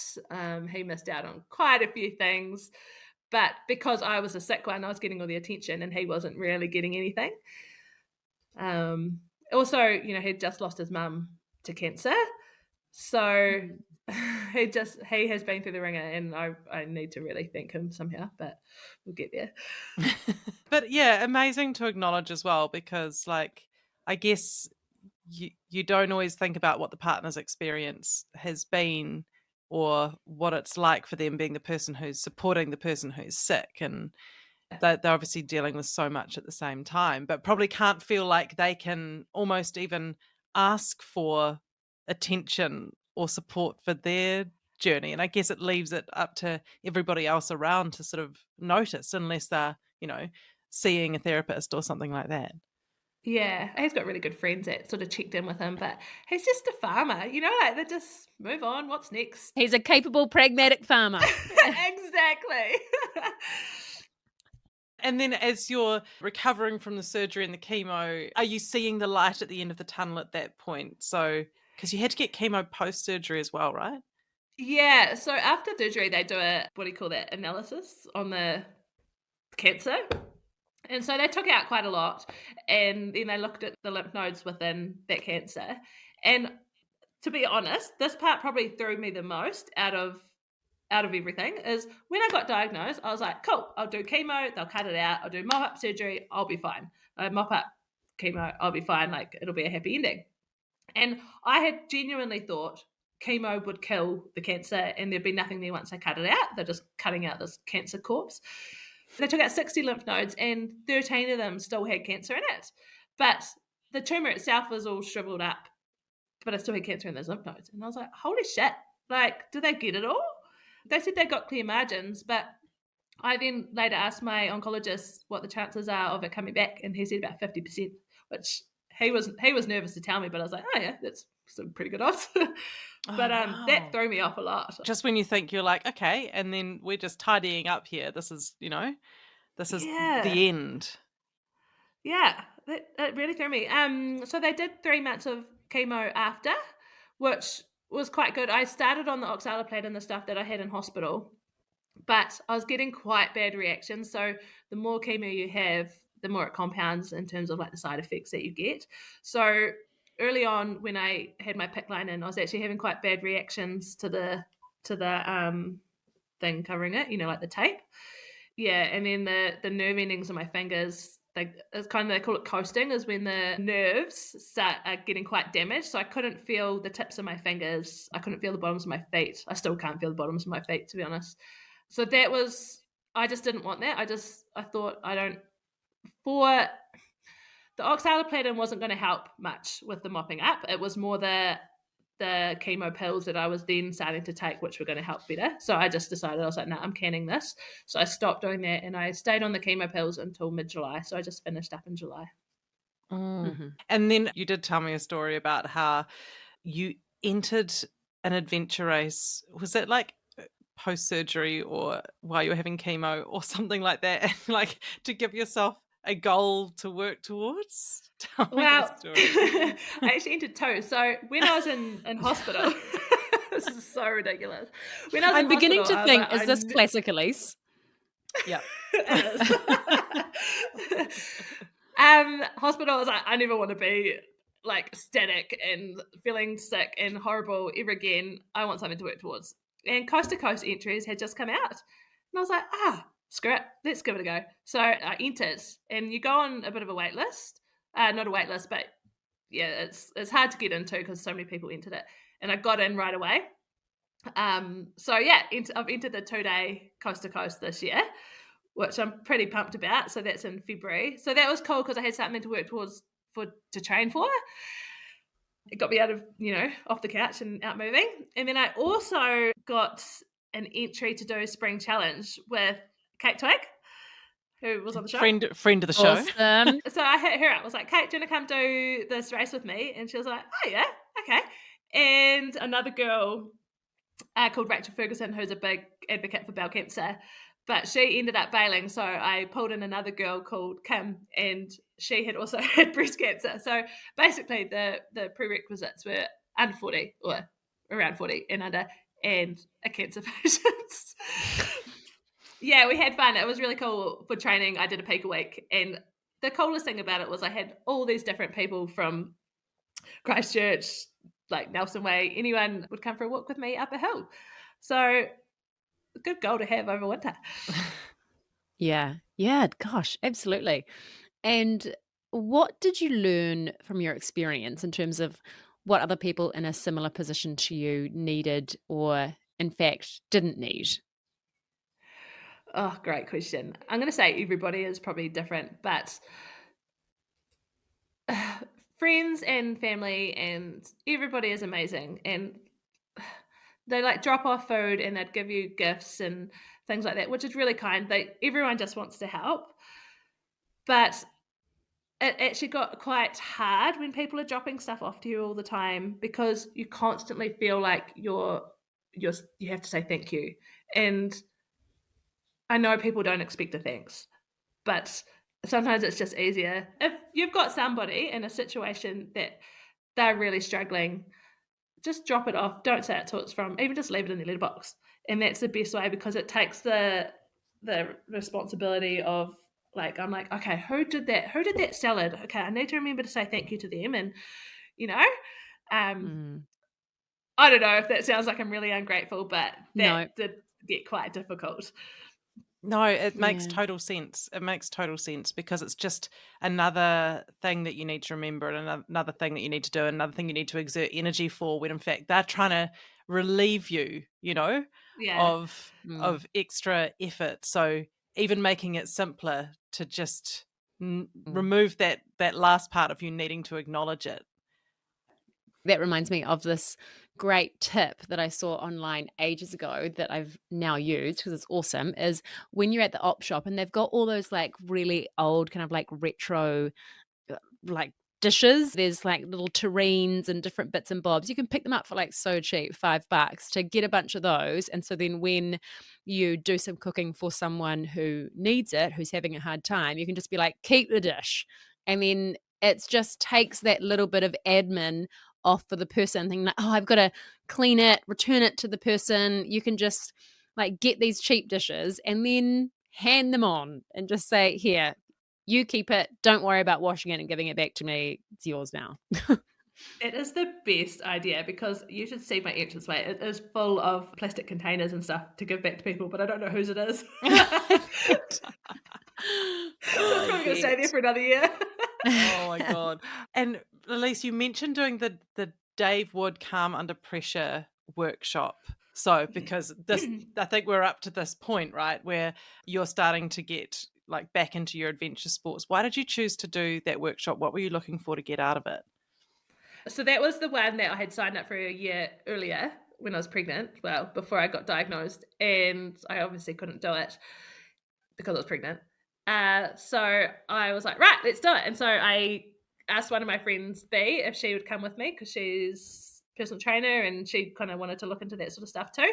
S3: He missed out on quite a few things, but because I was a sick one, I was getting all the attention and he wasn't really getting anything. Also, he'd just lost his mum to cancer, so he has been through the ringer, and I need to really thank him somehow, but we'll get there.
S2: But yeah, amazing to acknowledge as well, because like, I guess you don't always think about what the partner's experience has been or what it's like for them being the person who's supporting the person who's sick, and they're obviously dealing with so much at the same time, but probably can't feel like they can almost even ask for attention or support for their journey. And I guess it leaves it up to everybody else around to sort of notice, unless they're, seeing a therapist or something like that.
S3: Yeah, he's got really good friends that sort of checked in with him, but he's just a farmer, like they just move on. What's next?
S1: He's a capable, pragmatic farmer.
S3: Exactly.
S2: And then as you're recovering from the surgery and the chemo, are you seeing the light at the end of the tunnel at that point? So, because you had to get chemo post-surgery as well, right?
S3: Yeah, so after surgery, they do analysis on the cancer. And so they took out quite a lot, and then they looked at the lymph nodes within that cancer. And to be honest, this part probably threw me the most out of everything. Is when I got diagnosed, I was like, cool, I'll do chemo, they'll cut it out, I'll do mop-up surgery, I'll be fine. Mop-up chemo, I'll be fine, like it'll be a happy ending. And I had genuinely thought chemo would kill the cancer and there'd be nothing there once they cut it out. They're just cutting out this cancer corpse. They took out 60 lymph nodes and 13 of them still had cancer in it. But the tumour itself was all shriveled up, but I still had cancer in those lymph nodes. And I was like, holy shit, like, do they get it all? They said they got clear margins, but I then later asked my oncologist what the chances are of it coming back, and he said about 50%, which he was nervous to tell me, but I was like, oh yeah, that's some pretty good odds. But
S2: wow.
S3: that threw me off a lot.
S2: Just when you think you're like, okay, and then we're just tidying up here. This is, this is the end.
S3: Yeah, that really threw me. So they did 3 months of chemo after, which was quite good. I started on the oxaliplate and the stuff that I had in hospital, but I was getting quite bad reactions. So the more chemo you have, the more it compounds in terms of like the side effects that you get. So early on, when I had my PICC line in, I was actually having quite bad reactions to the thing covering it, like the tape. Yeah, and then the nerve endings of my fingers, it's kind of, they call it coasting, is when the nerves start getting quite damaged. So I couldn't feel the tips of my fingers. I couldn't feel the bottoms of my feet. I still can't feel the bottoms of my feet, to be honest. So I just didn't want that. I thought the oxaliplatin wasn't going to help much with the mopping up. It was more the chemo pills that I was then starting to take, which were going to help better. So I just decided, I was like, no, I'm canning this. So I stopped doing that, and I stayed on the chemo pills until mid-July. So I just finished up in July.
S2: Mm-hmm. And then you did tell me a story about how you entered an adventure race. Was it like post-surgery or while you were having chemo or something like that, and like to give yourself a goal to work towards? Tell me that story.
S3: I actually entered 2. So when I was in hospital, this is so ridiculous. When I was
S1: I'm beginning to think, is this classic, Elise?
S2: Yeah.
S3: It is. Hospital, I was like, I never want to be like static and feeling sick and horrible ever again. I want something to work towards. And Coast to Coast entries had just come out. And I was like, screw it, let's give it a go. So I entered, and you go on a bit of a wait list. Not a wait list, but yeah, it's hard to get into because so many people entered it. And I got in right away. So yeah, I've entered the 2-day Coast to Coast this year, which I'm pretty pumped about. So that's in February. So that was cool because I had something to work towards to train for. It got me out of, off the couch and out moving. And then I also got an entry to do a spring challenge with Kate Twig, who was on the show.
S2: Friend of the show.
S1: Awesome.
S3: So I hit her up. I was like, Kate, do you want to come do this race with me? And she was like, oh yeah, okay. And another girl called Rachel Ferguson, who's a big advocate for bowel cancer, but she ended up bailing. So I pulled in another girl called Kim, and she had also had breast cancer. So basically the prerequisites were under 40 or around 40 and under, and a cancer patient. Yeah, we had fun. It was really cool for training. I did a peak a week, and the coolest thing about it was I had all these different people from Christchurch, like Nelson Way. Anyone would come for a walk with me up a hill. So a good goal to have over winter.
S1: Yeah, gosh, absolutely. And what did you learn from your experience in terms of what other people in a similar position to you needed or, in fact, didn't need?
S3: Oh, great question. I'm going to say everybody is probably different, but friends and family and everybody is amazing. And they like drop off food and they'd give you gifts and things like that, which is really kind. Everyone just wants to help. But it actually got quite hard when people are dropping stuff off to you all the time, because you constantly feel like you have to say thank you. And I know people don't expect a thanks, but sometimes it's just easier if you've got somebody in a situation that they're really struggling. Just drop it off. Don't say it till it's from. Even just leave it in the letterbox, and that's the best way, because it takes the responsibility of, like, I'm like, okay, who did that salad? Okay, I need to remember to say thank you to them, and I don't know if that sounds like I'm really ungrateful, but that did get quite difficult.
S2: No, it makes total sense. It makes total sense, because it's just another thing that you need to remember, and another thing that you need to do, and another thing you need to exert energy for, when in fact they're trying to relieve you, of extra effort. So even making it simpler to just remove that last part of you needing to acknowledge it.
S1: That reminds me of this great tip that I saw online ages ago that I've now used because it's awesome, is when you're at the op shop and they've got all those like really old kind of like retro like dishes. There's like little terrines and different bits and bobs. You can pick them up for like so cheap, $5 to get a bunch of those. And so then when you do some cooking for someone who needs it, who's having a hard time, you can just be like, keep the dish. And then it just takes that little bit of admin off for the person, thinking like, oh, I've got to clean it, return it to the person. You can just like get these cheap dishes and then hand them on and just say, here, you keep it. Don't worry about washing it and giving it back to me. It's yours now.
S3: It is the best idea because you should see my entranceway. It is full of plastic containers and stuff to give back to people, but I don't know whose it is. So I'm probably going to stay there for another year.
S2: Oh my God. And Elise, you mentioned doing the Dave Wood Calm Under Pressure workshop. So because this, I think we're up to this point, right, where you're starting to get like back into your adventure sports. Why did you choose to do that workshop? What were you looking for to get out of it?
S3: So that was the one that I had signed up for a year earlier when I was pregnant, well, before I got diagnosed, and I obviously couldn't do it because I was pregnant. So I was like, right, let's do it. And so I asked one of my friends, B, if she would come with me because she's a personal trainer and she kind of wanted to look into that sort of stuff too.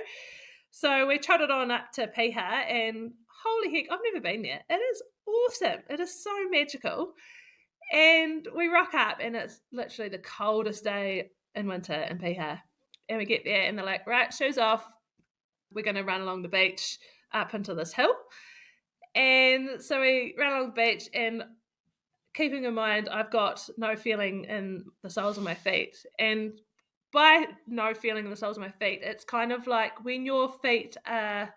S3: So we trotted on up to Piha, and holy heck, I've never been there. It is awesome. It is so magical. And we rock up, and it's literally the coldest day in winter in Piha. And we get there, and they're like, right, shoes off. We're going to run along the beach up into this hill. And so we ran along the beach, and keeping in mind, I've got no feeling in the soles of my feet. And by no feeling in the soles of my feet, it's kind of like when your feet are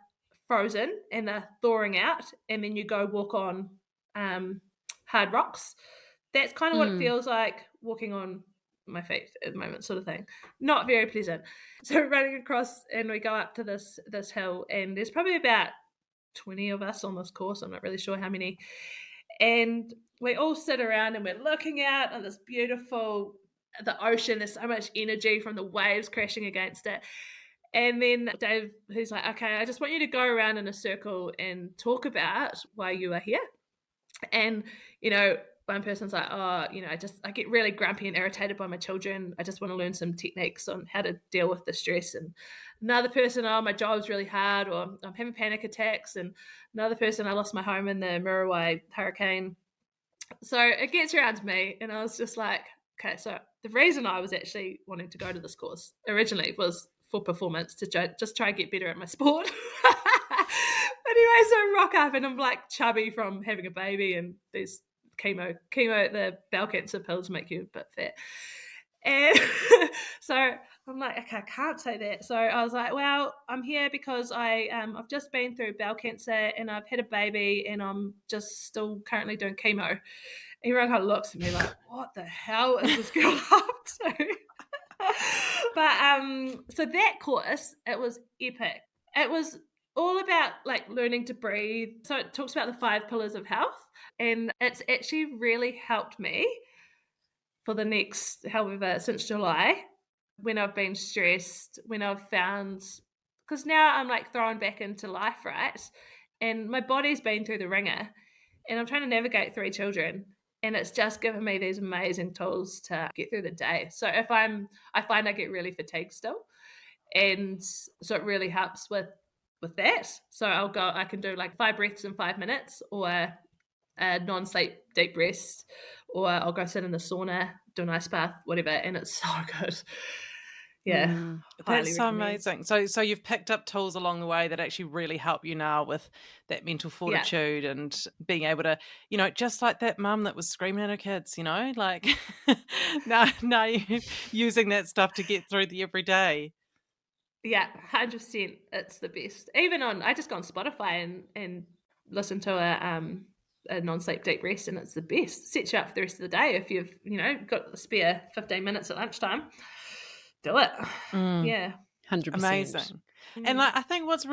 S3: frozen and they're thawing out, and then you go walk on hard rocks. That's kind of what it feels like walking on my feet at the moment, sort of thing. Not very pleasant. So running across, and we go up to this hill, and there's probably about 20 of us on this course. I'm not really sure how many. And we all sit around and we're looking out on this beautiful, the ocean. There's so much energy from the waves crashing against it. And then Dave, who's like, okay, I just want you to go around in a circle and talk about why you are here. And, you know, one person's like, oh, you know, I get really grumpy and irritated by my children. I just want to learn some techniques on how to deal with the stress. And another person, oh, my job's really hard, or I'm having panic attacks. And another person, I lost my home in the Muriwai hurricane. So it gets around to me, and I was just like, okay, so the reason I was actually wanting to go to this course originally was for performance, to just try and get better at my sport. Anyway, so I rock up, and I'm like chubby from having a baby, and these chemo, the bowel cancer pills make you a bit fat. And so I'm like, okay, I can't say that. So I was like, well, I'm here because I've just been through bowel cancer, and I've had a baby, and I'm just still currently doing chemo. Everyone kind of looks at me like, what the hell is this girl up to? But so that course, it was epic. It was all about like learning to breathe. So it talks about the 5 pillars of health, and it's actually really helped me for the next, however, since July, when I've been stressed, when I've found, because now I'm like thrown back into life, right? And my body's been through the ringer, and I'm trying to navigate 3 children. And it's just given me these amazing tools to get through the day. So if I find I get really fatigued still. And so it really helps with that. So I can do like 5 breaths in 5 minutes, or a non-sleep deep rest, or I'll go sit in the sauna, do an ice bath, whatever. And it's so good. Yeah.
S2: That's so amazing. So you've picked up tools along the way that actually really help you now with that mental fortitude and being able to, you know, just like that mum that was screaming at her kids, you know, like now you're using that stuff to get through the everyday.
S3: Yeah, 100%. It's the best. Even I just go on Spotify and listen to a non-sleep deep rest, and it's the best. Sets you up for the rest of the day. If you've, you know, got a spare 15 minutes at lunchtime, do it. Yeah.
S1: 100%.
S2: Amazing. And like, I think what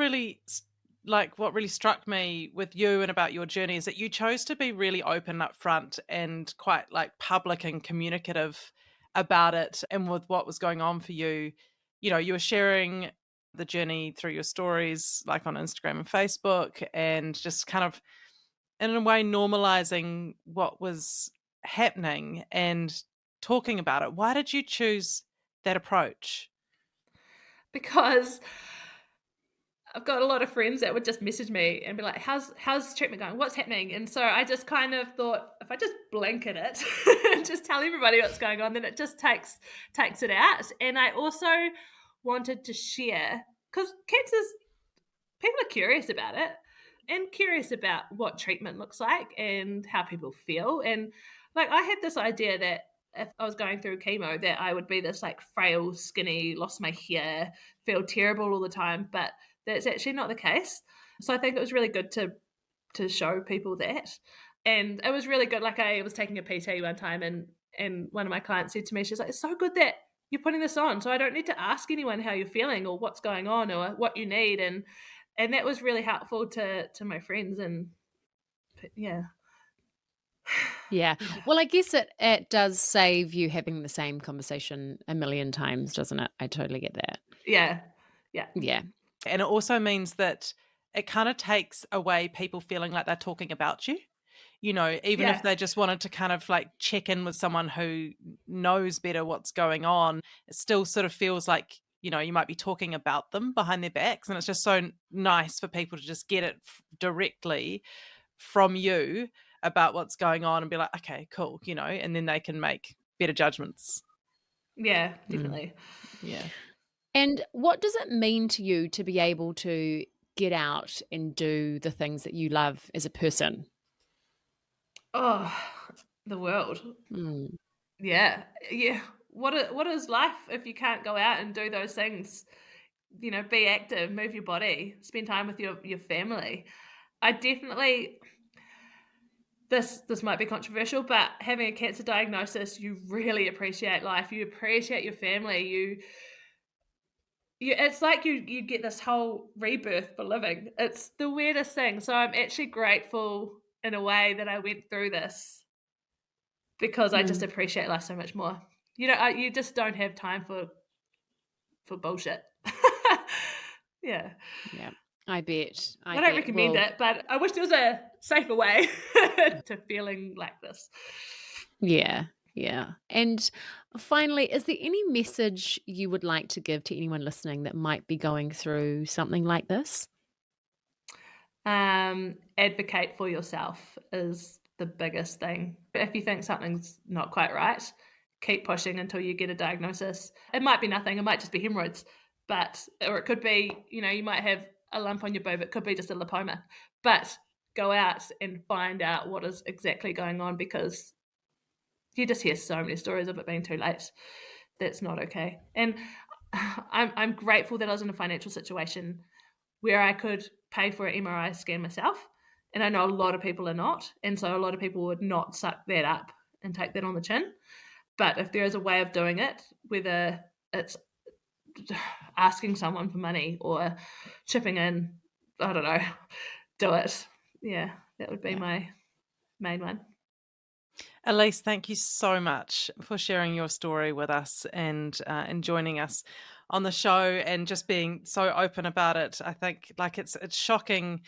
S2: really struck me with you and about your journey is that you chose to be really open up front and quite like public and communicative about it, and with what was going on for you. You know, you were sharing the journey through your stories, like on Instagram and Facebook, and just kind of, in a way, normalizing what was happening and talking about it, why did you choose that approach?
S3: Because I've got a lot of friends that would just message me and be like, how's treatment going? What's happening? And so I just kind of thought, if I just blanket it and just tell everybody what's going on, then it just takes it out. And I also wanted to share, because cancers, people are curious about it and curious about what treatment looks like and how people feel. And like, I had this idea that if I was going through chemo, that I would be this like frail, skinny, lost my hair, feel terrible all the time. But that's actually not the case. So I think it was really good to show people that. And it was really good. Like, I was taking a PT one time, and one of my clients said to me, she's like, it's so good that you're putting this on, so I don't need to ask anyone how you're feeling or what's going on or what you need. And that was really helpful to my friends. And yeah.
S1: Yeah. Well, I guess it does save you having the same conversation a million times, doesn't it? I totally get that.
S3: Yeah.
S1: Yeah.
S2: And it also means that it kind of takes away people feeling like they're talking about you. You know, even if they just wanted to kind of like check in with someone who knows better what's going on, it still sort of feels like, you know, you might be talking about them behind their backs. And it's just so nice for people to just get it directly from you about what's going on and be like, okay, cool, you know, and then they can make better judgments.
S3: Yeah, definitely.
S2: Yeah.
S1: And what does it mean to you to be able to get out and do the things that you love as a person?
S3: Oh, the world.
S1: Mm.
S3: Yeah. What is life if you can't go out and do those things? You know, be active, move your body, spend time with your family. I definitely, this might be controversial, but having a cancer diagnosis, you really appreciate life. You appreciate your family. You it's like you get this whole rebirth for living. It's the weirdest thing. So I'm actually grateful in a way that I went through this, because I just appreciate life so much more. You know, you just don't have time for bullshit. Yeah.
S1: Yeah. I bet.
S3: I don't recommend it, but I wish there was a safer way to feeling like this.
S1: Yeah. Yeah. And finally, is there any message you would like to give to anyone listening that might be going through something like this?
S3: Advocate for yourself is the biggest thing. If you think something's not quite right, keep pushing until you get a diagnosis. It might be nothing, it might just be hemorrhoids, or it could be, you know, you might have a lump on your boob, it could be just a lipoma. But go out and find out what is exactly going on, because you just hear so many stories of it being too late. That's not okay. And I'm grateful that I was in a financial situation where I could pay for an MRI scan myself. And I know a lot of people are not. And so a lot of people would not suck that up and take that on the chin. But if there is a way of doing it, whether it's asking someone for money or chipping in, I don't know, do it. Yeah, that would be my main one.
S2: Elise, thank you so much for sharing your story with us and joining us on the show and just being so open about it. I think like it's shocking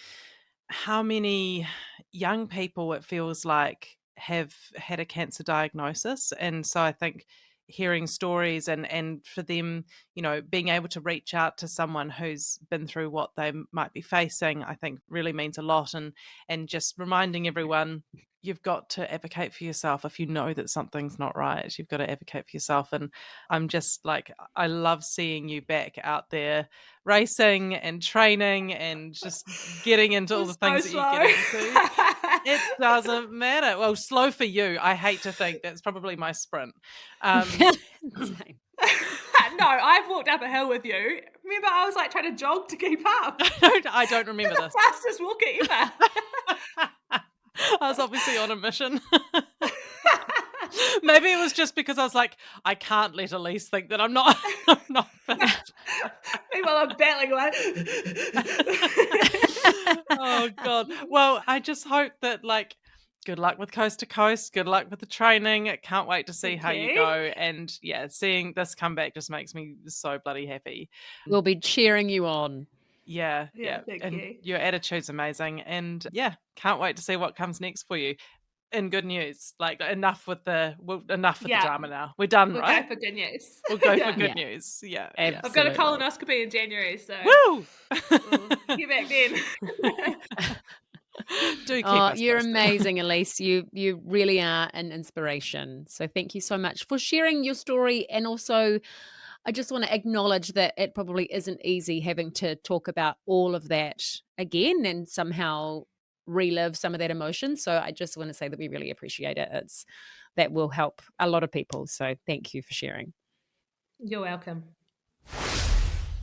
S2: how many young people it feels like have had a cancer diagnosis. And so I think hearing stories and for them, you know, being able to reach out to someone who's been through what they might be facing, I think really means a lot. And just reminding everyone, you've got to advocate for yourself. If you know that something's not right, you've got to advocate for yourself. And I'm just like, I love seeing you back out there racing and training and just getting into all the things that you get into. It doesn't matter. Well, slow for you. I hate to think that's probably my sprint.
S3: No, I've walked up a hill with you. Remember, I was like trying to jog to keep up.
S2: I don't remember this.
S3: Fastest walker ever.
S2: I was obviously on a mission. Maybe it was just because I was like, I can't let Elise think that I'm not finished.
S3: Meanwhile, I'm battling away.
S2: Oh God. Well, I just hope that like, good luck with Coast to Coast. Good luck with the training. Can't wait to see how you go. And yeah, seeing this comeback just makes me so bloody happy.
S1: We'll be cheering you on.
S2: Yeah.
S3: Thank
S2: and
S3: you.
S2: your attitude's amazing. And yeah, can't wait to see what comes next for you. in good news. Like enough with the
S3: Yeah.
S2: drama now. We're done,
S3: We'll
S2: right?
S3: go for good news.
S2: We'll go for
S3: Yeah.
S2: good
S1: Yeah.
S2: news. Yeah.
S3: I've got a
S1: Absolutely.
S3: colonoscopy in January, so
S2: Woo!
S3: we'll get back then.
S2: Do keep
S1: Oh,
S2: us
S1: you're
S2: posted.
S1: amazing, Elise. You really are an inspiration. So thank you so much for sharing your story. And also, I just want to acknowledge that it probably isn't easy having to talk about all of that again and somehow relive some of that emotion. So I just want to say that we really appreciate it. That will help a lot of people. So thank you for sharing.
S3: You're welcome.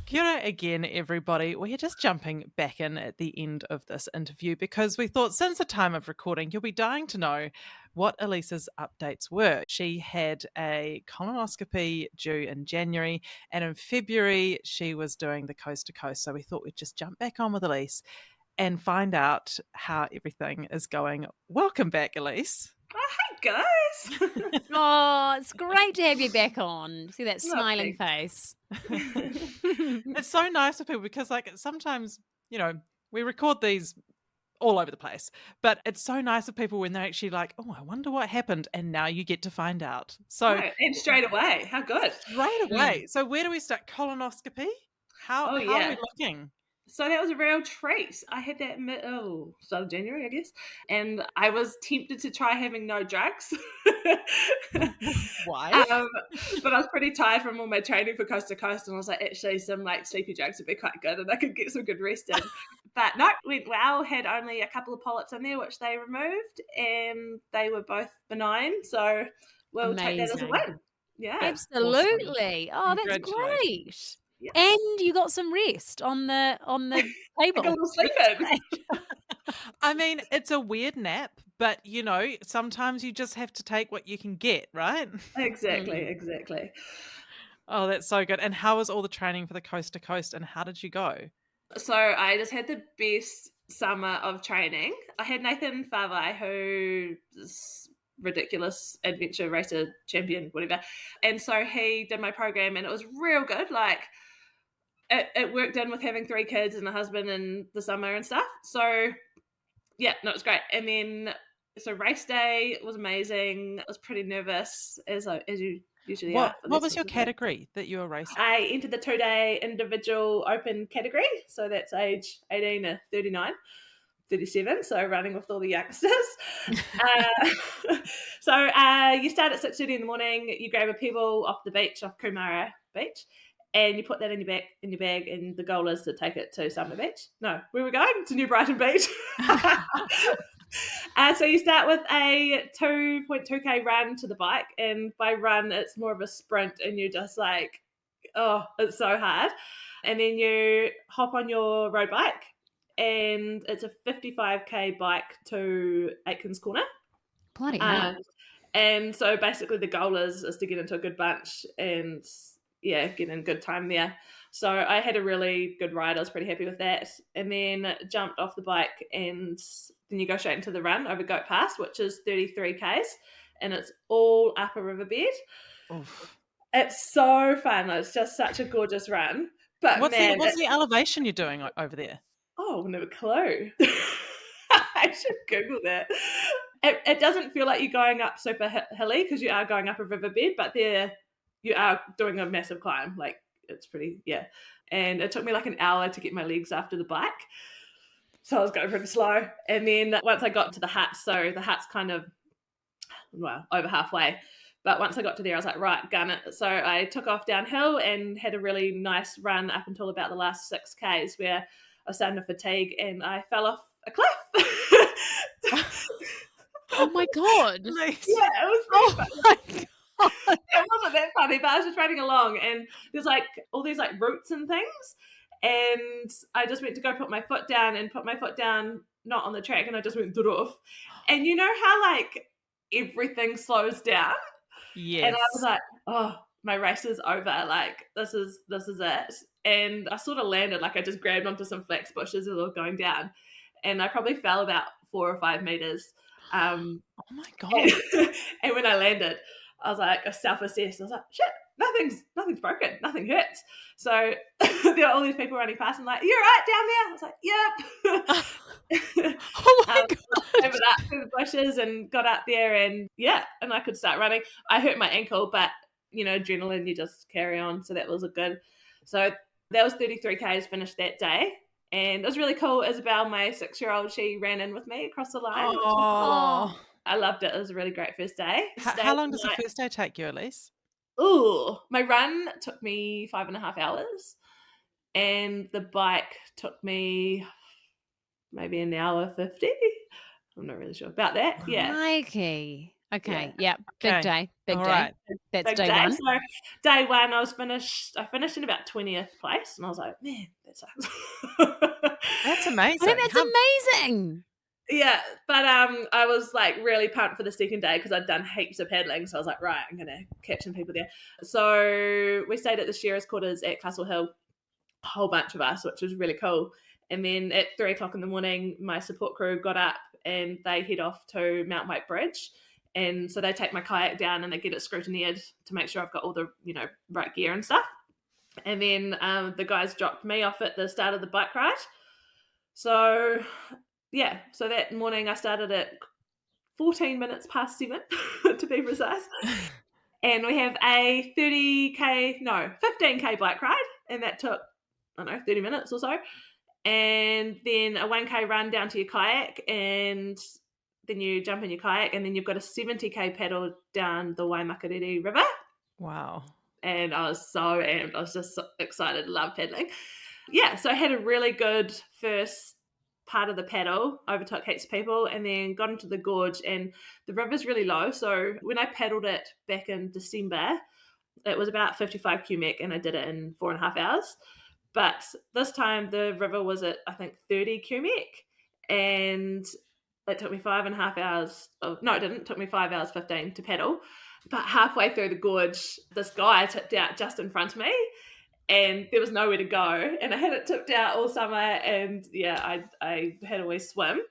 S2: Kia ora again, everybody. We're just jumping back in at the end of this interview because we thought since the time of recording, you'll be dying to know what Elise's updates were. She had a colonoscopy due in January, and in February, she was doing the coast to coast. So we thought we'd just jump back on with Elise and find out how everything is going. Welcome back, Elise.
S3: Oh, hey guys.
S1: Oh, it's great to have you back on. See that smiling
S3: thanks.
S1: face.
S2: It's so nice of people because, like, sometimes, we record these all over the place, but it's so nice of people when they're actually like, oh, I wonder what happened, and now you get to find out. So
S3: And straight away, how good.
S2: straight away. So where do we start? Colonoscopy? How are we looking?
S3: So that was a real treat. I had that start of January, I guess. And I was tempted to try having no drugs.
S2: Why?
S3: But I was pretty tired from all my training for Coast to Coast, and I was like, actually, some like sleepy drugs would be quite good, and I could get some good rest in. But no, went well. Had only a couple of polyps in there, which they removed, and they were both benign. So we'll take that as a win. Yeah,
S1: Absolutely.
S2: Awesome.
S1: Oh, that's great.
S3: Yes.
S1: And you got some rest on the table.
S3: Like a little sleep in.
S2: I mean, it's a weird nap, but sometimes you just have to take what you can get, right?
S3: Exactly.
S2: Oh, that's so good. And how was all the training for the Coast to Coast, and how did you go?
S3: So I just had the best summer of training. I had Nathan Favai, who is ridiculous adventure racer champion, whatever. And so he did my program, and it was real good. Like it worked in with having 3 kids and a husband in the summer and stuff. So yeah, no, it's great. And then so race day was amazing. I was pretty nervous as you usually are.
S2: What was your category that you were racing?
S3: I entered the 2-day individual open category. So that's age 18 to 39. 37, so running with all the youngsters. So you start at 6:30 in the morning. You grab a pebble off the beach, off Kumara Beach, and you put that in your bag, and the goal is to take it to Summer Beach. No, where are we going? To New Brighton Beach. So you start with a 2.2k run to the bike, and by run, it's more of a sprint, and you're just like, oh, it's so hard. And then you hop on your road bike, and it's a 55k bike to Aitken's Corner.
S1: Bloody hell.
S3: And so basically the goal is to get into a good bunch and get in good time there. So I had a really good ride. I was pretty happy with that. And then jumped off the bike, and then you go straight into the run over Goat Pass, which is 33 k's, and it's all upper riverbed.
S2: Oof.
S3: It's so fun. It's just such a gorgeous run. But
S2: what's the elevation you're doing over there?
S3: Oh, no clue. I should Google that. It doesn't feel like you're going up super hilly because you are going up a riverbed, but you are doing a massive climb. Like, it's pretty, And it took me like an hour to get my legs after the bike. So I was going pretty slow. And then once I got to the hut, so the hut's kind of, over halfway. But once I got to there, I was like, right, gun it. So I took off downhill and had a really nice run up until about the last 6 k's where I was starting to fatigue, and I fell off a cliff.
S1: Oh my God.
S3: Nice. Yeah, it was pretty funny. My God. It wasn't that funny, but I was just riding along, and there's like all these like roots and things, and I just went to go put my foot down not on the track, and I just went off. And you know how like everything slows down?
S2: Yes.
S3: And I was like, oh, my race is over. Like, this is it. And I sort of landed, like I just grabbed onto some flax bushes as I was going down. And I probably fell about 4 or 5 meters.
S2: Oh my God.
S3: And when I landed, I was like, I self-assessed. I was like, shit, nothing's broken. Nothing hurts. So there were all these people running past and like, you're right down there? I was like, yep.
S2: Oh my God.
S3: But up through the bushes and got up there and I could start running. I hurt my ankle, but adrenaline, you just carry on. So that was a good. So that was 33 Ks finished that day. And it was really cool. Isabel, my 6-year-old, she ran in with me across the line.
S1: Oh,
S3: I loved it. It was a really great first day.
S2: How long does the first day take you, Elise?
S3: Ooh, my run took me 5.5 hours. And the bike took me maybe an hour 50. I'm not really sure about that. Yeah.
S1: Mikey. Okay.
S3: Yeah.
S1: Big day. Big
S2: All
S1: day.
S2: right.
S1: That's
S3: Big
S1: day
S3: day.
S1: one.
S3: So day one, I finished in about 20th place, and I was like, man, that sucks.
S2: That's amazing.
S1: I think that's amazing.
S3: Yeah, but I was like really pumped for the second day because I'd done heaps of paddling, so I was like, right, I'm gonna catch some people there. So we stayed at the Shearers' Quarters at Castle Hill, a whole bunch of us, which was really cool. And then at 3 o'clock in the morning, my support crew got up and they head off to Mount White Bridge. And so they take my kayak down and they get it scrutineered to make sure I've got all the, right gear and stuff. And then the guys dropped me off at the start of the bike ride. So, so that morning I started at 14 minutes past 7, to be precise. And we have a 15K bike ride. And that took, 30 minutes or so. And then a 1K run down to your kayak, and then you jump in your kayak, and then you've got a 70K paddle down the Waimakariri River.
S2: Wow.
S3: And I was so amped. I was just so excited. Love paddling. Yeah, so I had a really good first part of the paddle, overtook heaps of people, and then got into the gorge, and the river's really low. So when I paddled it back in December, it was about 55 cubic, and I did it in 4.5 hours. But this time the river was at, I think, 30 cubic, and it took me 5.5 hours. No, it didn't. It took me 5 hours 15 to paddle. But halfway through the gorge, this guy tipped out just in front of me, and there was nowhere to go. And I had it tipped out all summer, and I had a wee swim.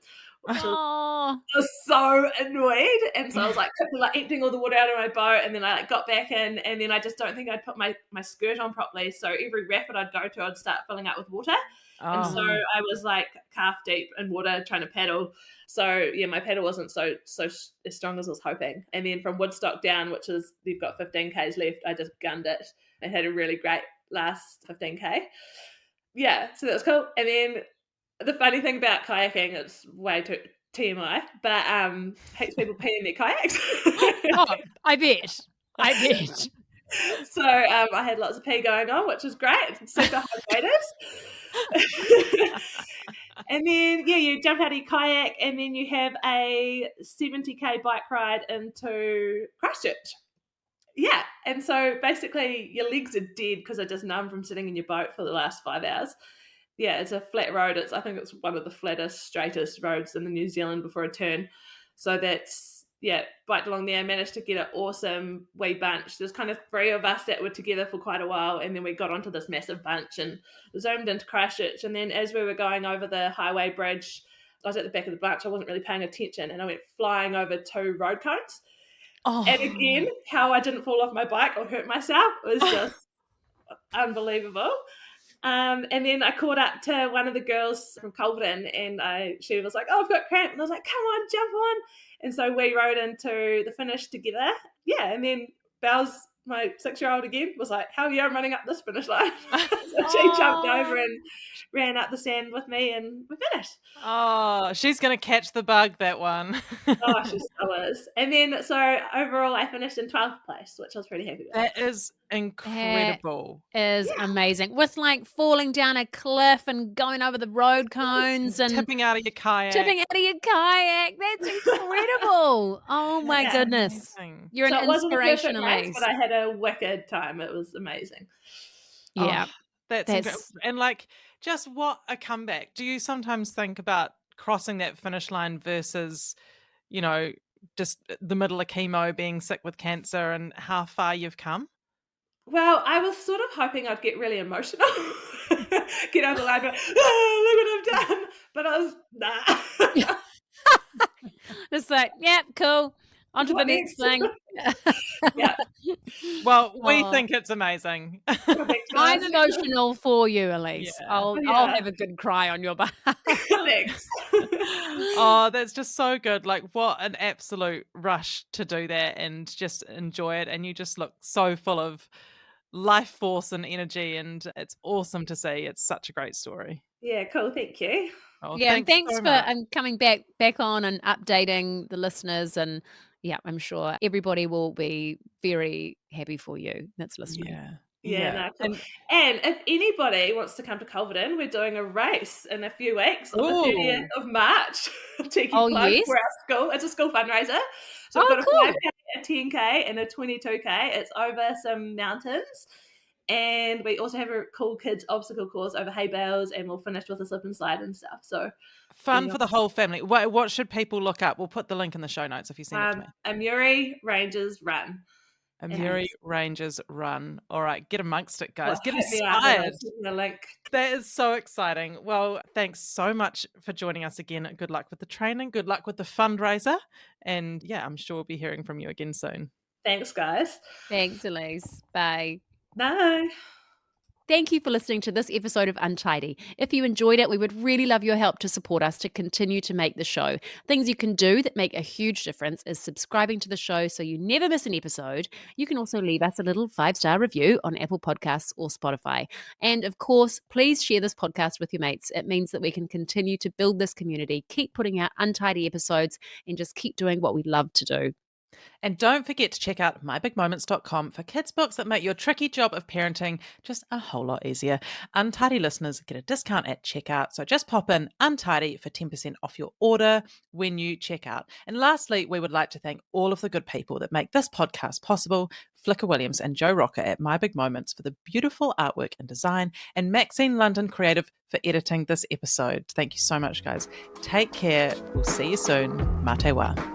S3: I was so annoyed, and so I was quickly emptying all the water out of my boat, and then I got back in, and then I just don't think I'd put my skirt on properly, so every rapid I'd go to I'd start filling up with water. And so I was calf deep in water trying to paddle. So my paddle wasn't so as strong as I was hoping. And then from Woodstock down, which is, you've got 15 Ks left, I just gunned it and had a really great last 15K. Yeah, so that was cool. And then the funny thing about kayaking, it's way too TMI, but heaps of people pee in their kayaks.
S1: I bet.
S3: So I had lots of pee going on, which was great. Super hydrated. And then you jump out of your kayak, and then you have a 70K bike ride into Christchurch. Yeah, and so basically your legs are dead because they're just numb from sitting in your boat for the last 5 hours. Yeah, it's a flat road. I think it's one of the flattest, straightest roads in the New Zealand before a turn. So that's, biked along there. I managed to get an awesome wee bunch. There's kind of 3 of us that were together for quite a while, and then we got onto this massive bunch and zoomed into Christchurch. And then as we were going over the highway bridge, I was at the back of the bunch. I wasn't really paying attention, and I went flying over 2 road cones. Oh. And again, how I didn't fall off my bike or hurt myself was just unbelievable. And then I caught up to one of the girls from Culverton, and she was like, I've got cramp. And I was like, come on, jump on. And so we rode into the finish together. Yeah, and then Belle's, my 6-year-old again, was like, hell yeah, I'm running up this finish line. So she jumped over and ran up the sand with me, and we finished.
S2: Oh, she's going to catch the bug, that one.
S3: Oh, she so is. And then, so overall, I finished in 12th place, which I was pretty happy with.
S2: That is incredible.
S1: That is amazing. With falling down a cliff and going over the road cones and
S2: tipping out of your kayak.
S1: That's incredible. Oh my goodness.
S2: Amazing.
S1: You're an inspiration,
S3: race,
S1: Elise.
S3: but I had a wicked time. It was amazing.
S1: Yeah.
S2: That's incredible. And just what a comeback. Do you sometimes think about crossing that finish line versus, just the middle of chemo, being sick with cancer, and how far you've come?
S3: Well, I was sort of hoping I'd get really emotional, get over the line, look what I've done. But I was, nah.
S1: Just cool. On to the next thing.
S3: Yeah.
S2: Well, we think it's amazing.
S1: I'm emotional for you, Elise.
S2: Yeah.
S1: I'll have a good cry on your behalf.
S3: Thanks.
S2: Oh, that's just so good. Like, what an absolute rush to do that and just enjoy it. And you just look so full of life force and energy. And it's awesome to see. It's such a great story.
S3: Yeah, cool. Thank you.
S2: Oh,
S1: Yeah, and
S2: thanks
S1: thanks
S2: so
S1: for
S2: much.
S1: coming back on and updating the listeners. And yeah, I'm sure everybody will be very happy for you that's listening.
S2: Yeah.
S3: Yeah,
S2: Yeah.
S3: no, cool. And if anybody wants to come to Culverden, we're doing a race in a few weeks on the 30th
S2: Oh,
S3: of March. Cheeky
S1: Oh,
S3: plug
S1: yes.
S3: for our school. It's a school fundraiser. So we've
S1: Oh,
S3: got a
S1: cool.
S3: 5K, a 10K, and a 22K. It's over some mountains. And we also have a cool kids obstacle course over hay bales, and we'll finish with a slip and slide and stuff. So
S2: fun for the whole family. What should people look up? We'll put the link in the show notes if you send it to me.
S3: a Muri Rangers run.
S2: A Muri Rangers run. All right, get amongst it, guys. Get
S3: Hit me up and I'll
S2: inspired.
S3: send you the link.
S2: That is so exciting. Well, thanks so much for joining us again. Good luck with the training. Good luck with the fundraiser. And yeah, I'm sure we'll be hearing from you again soon.
S3: Thanks, guys.
S1: Thanks, Elise. Bye.
S3: Bye.
S1: Thank you for listening to this episode of Untidy. If you enjoyed it, we would really love your help to support us to continue to make the show. Things you can do that make a huge difference is subscribing to the show so you never miss an episode. You can also leave us a little 5-star review on Apple Podcasts or Spotify. And of course, please share this podcast with your mates. It means that we can continue to build this community, keep putting out untidy episodes, and just keep doing what we love to do.
S2: And don't forget to check out mybigmoments.com for kids' books that make your tricky job of parenting just a whole lot easier. Untidy listeners get a discount at checkout, so just pop in Untidy for 10% off your order when you check out. And lastly, we would like to thank all of the good people that make this podcast possible, Flicker Williams and Joe Rocker at My Big Moments for the beautiful artwork and design, and Maxine London Creative for editing this episode. Thank you so much, guys. Take care. We'll see you soon. Mate wa.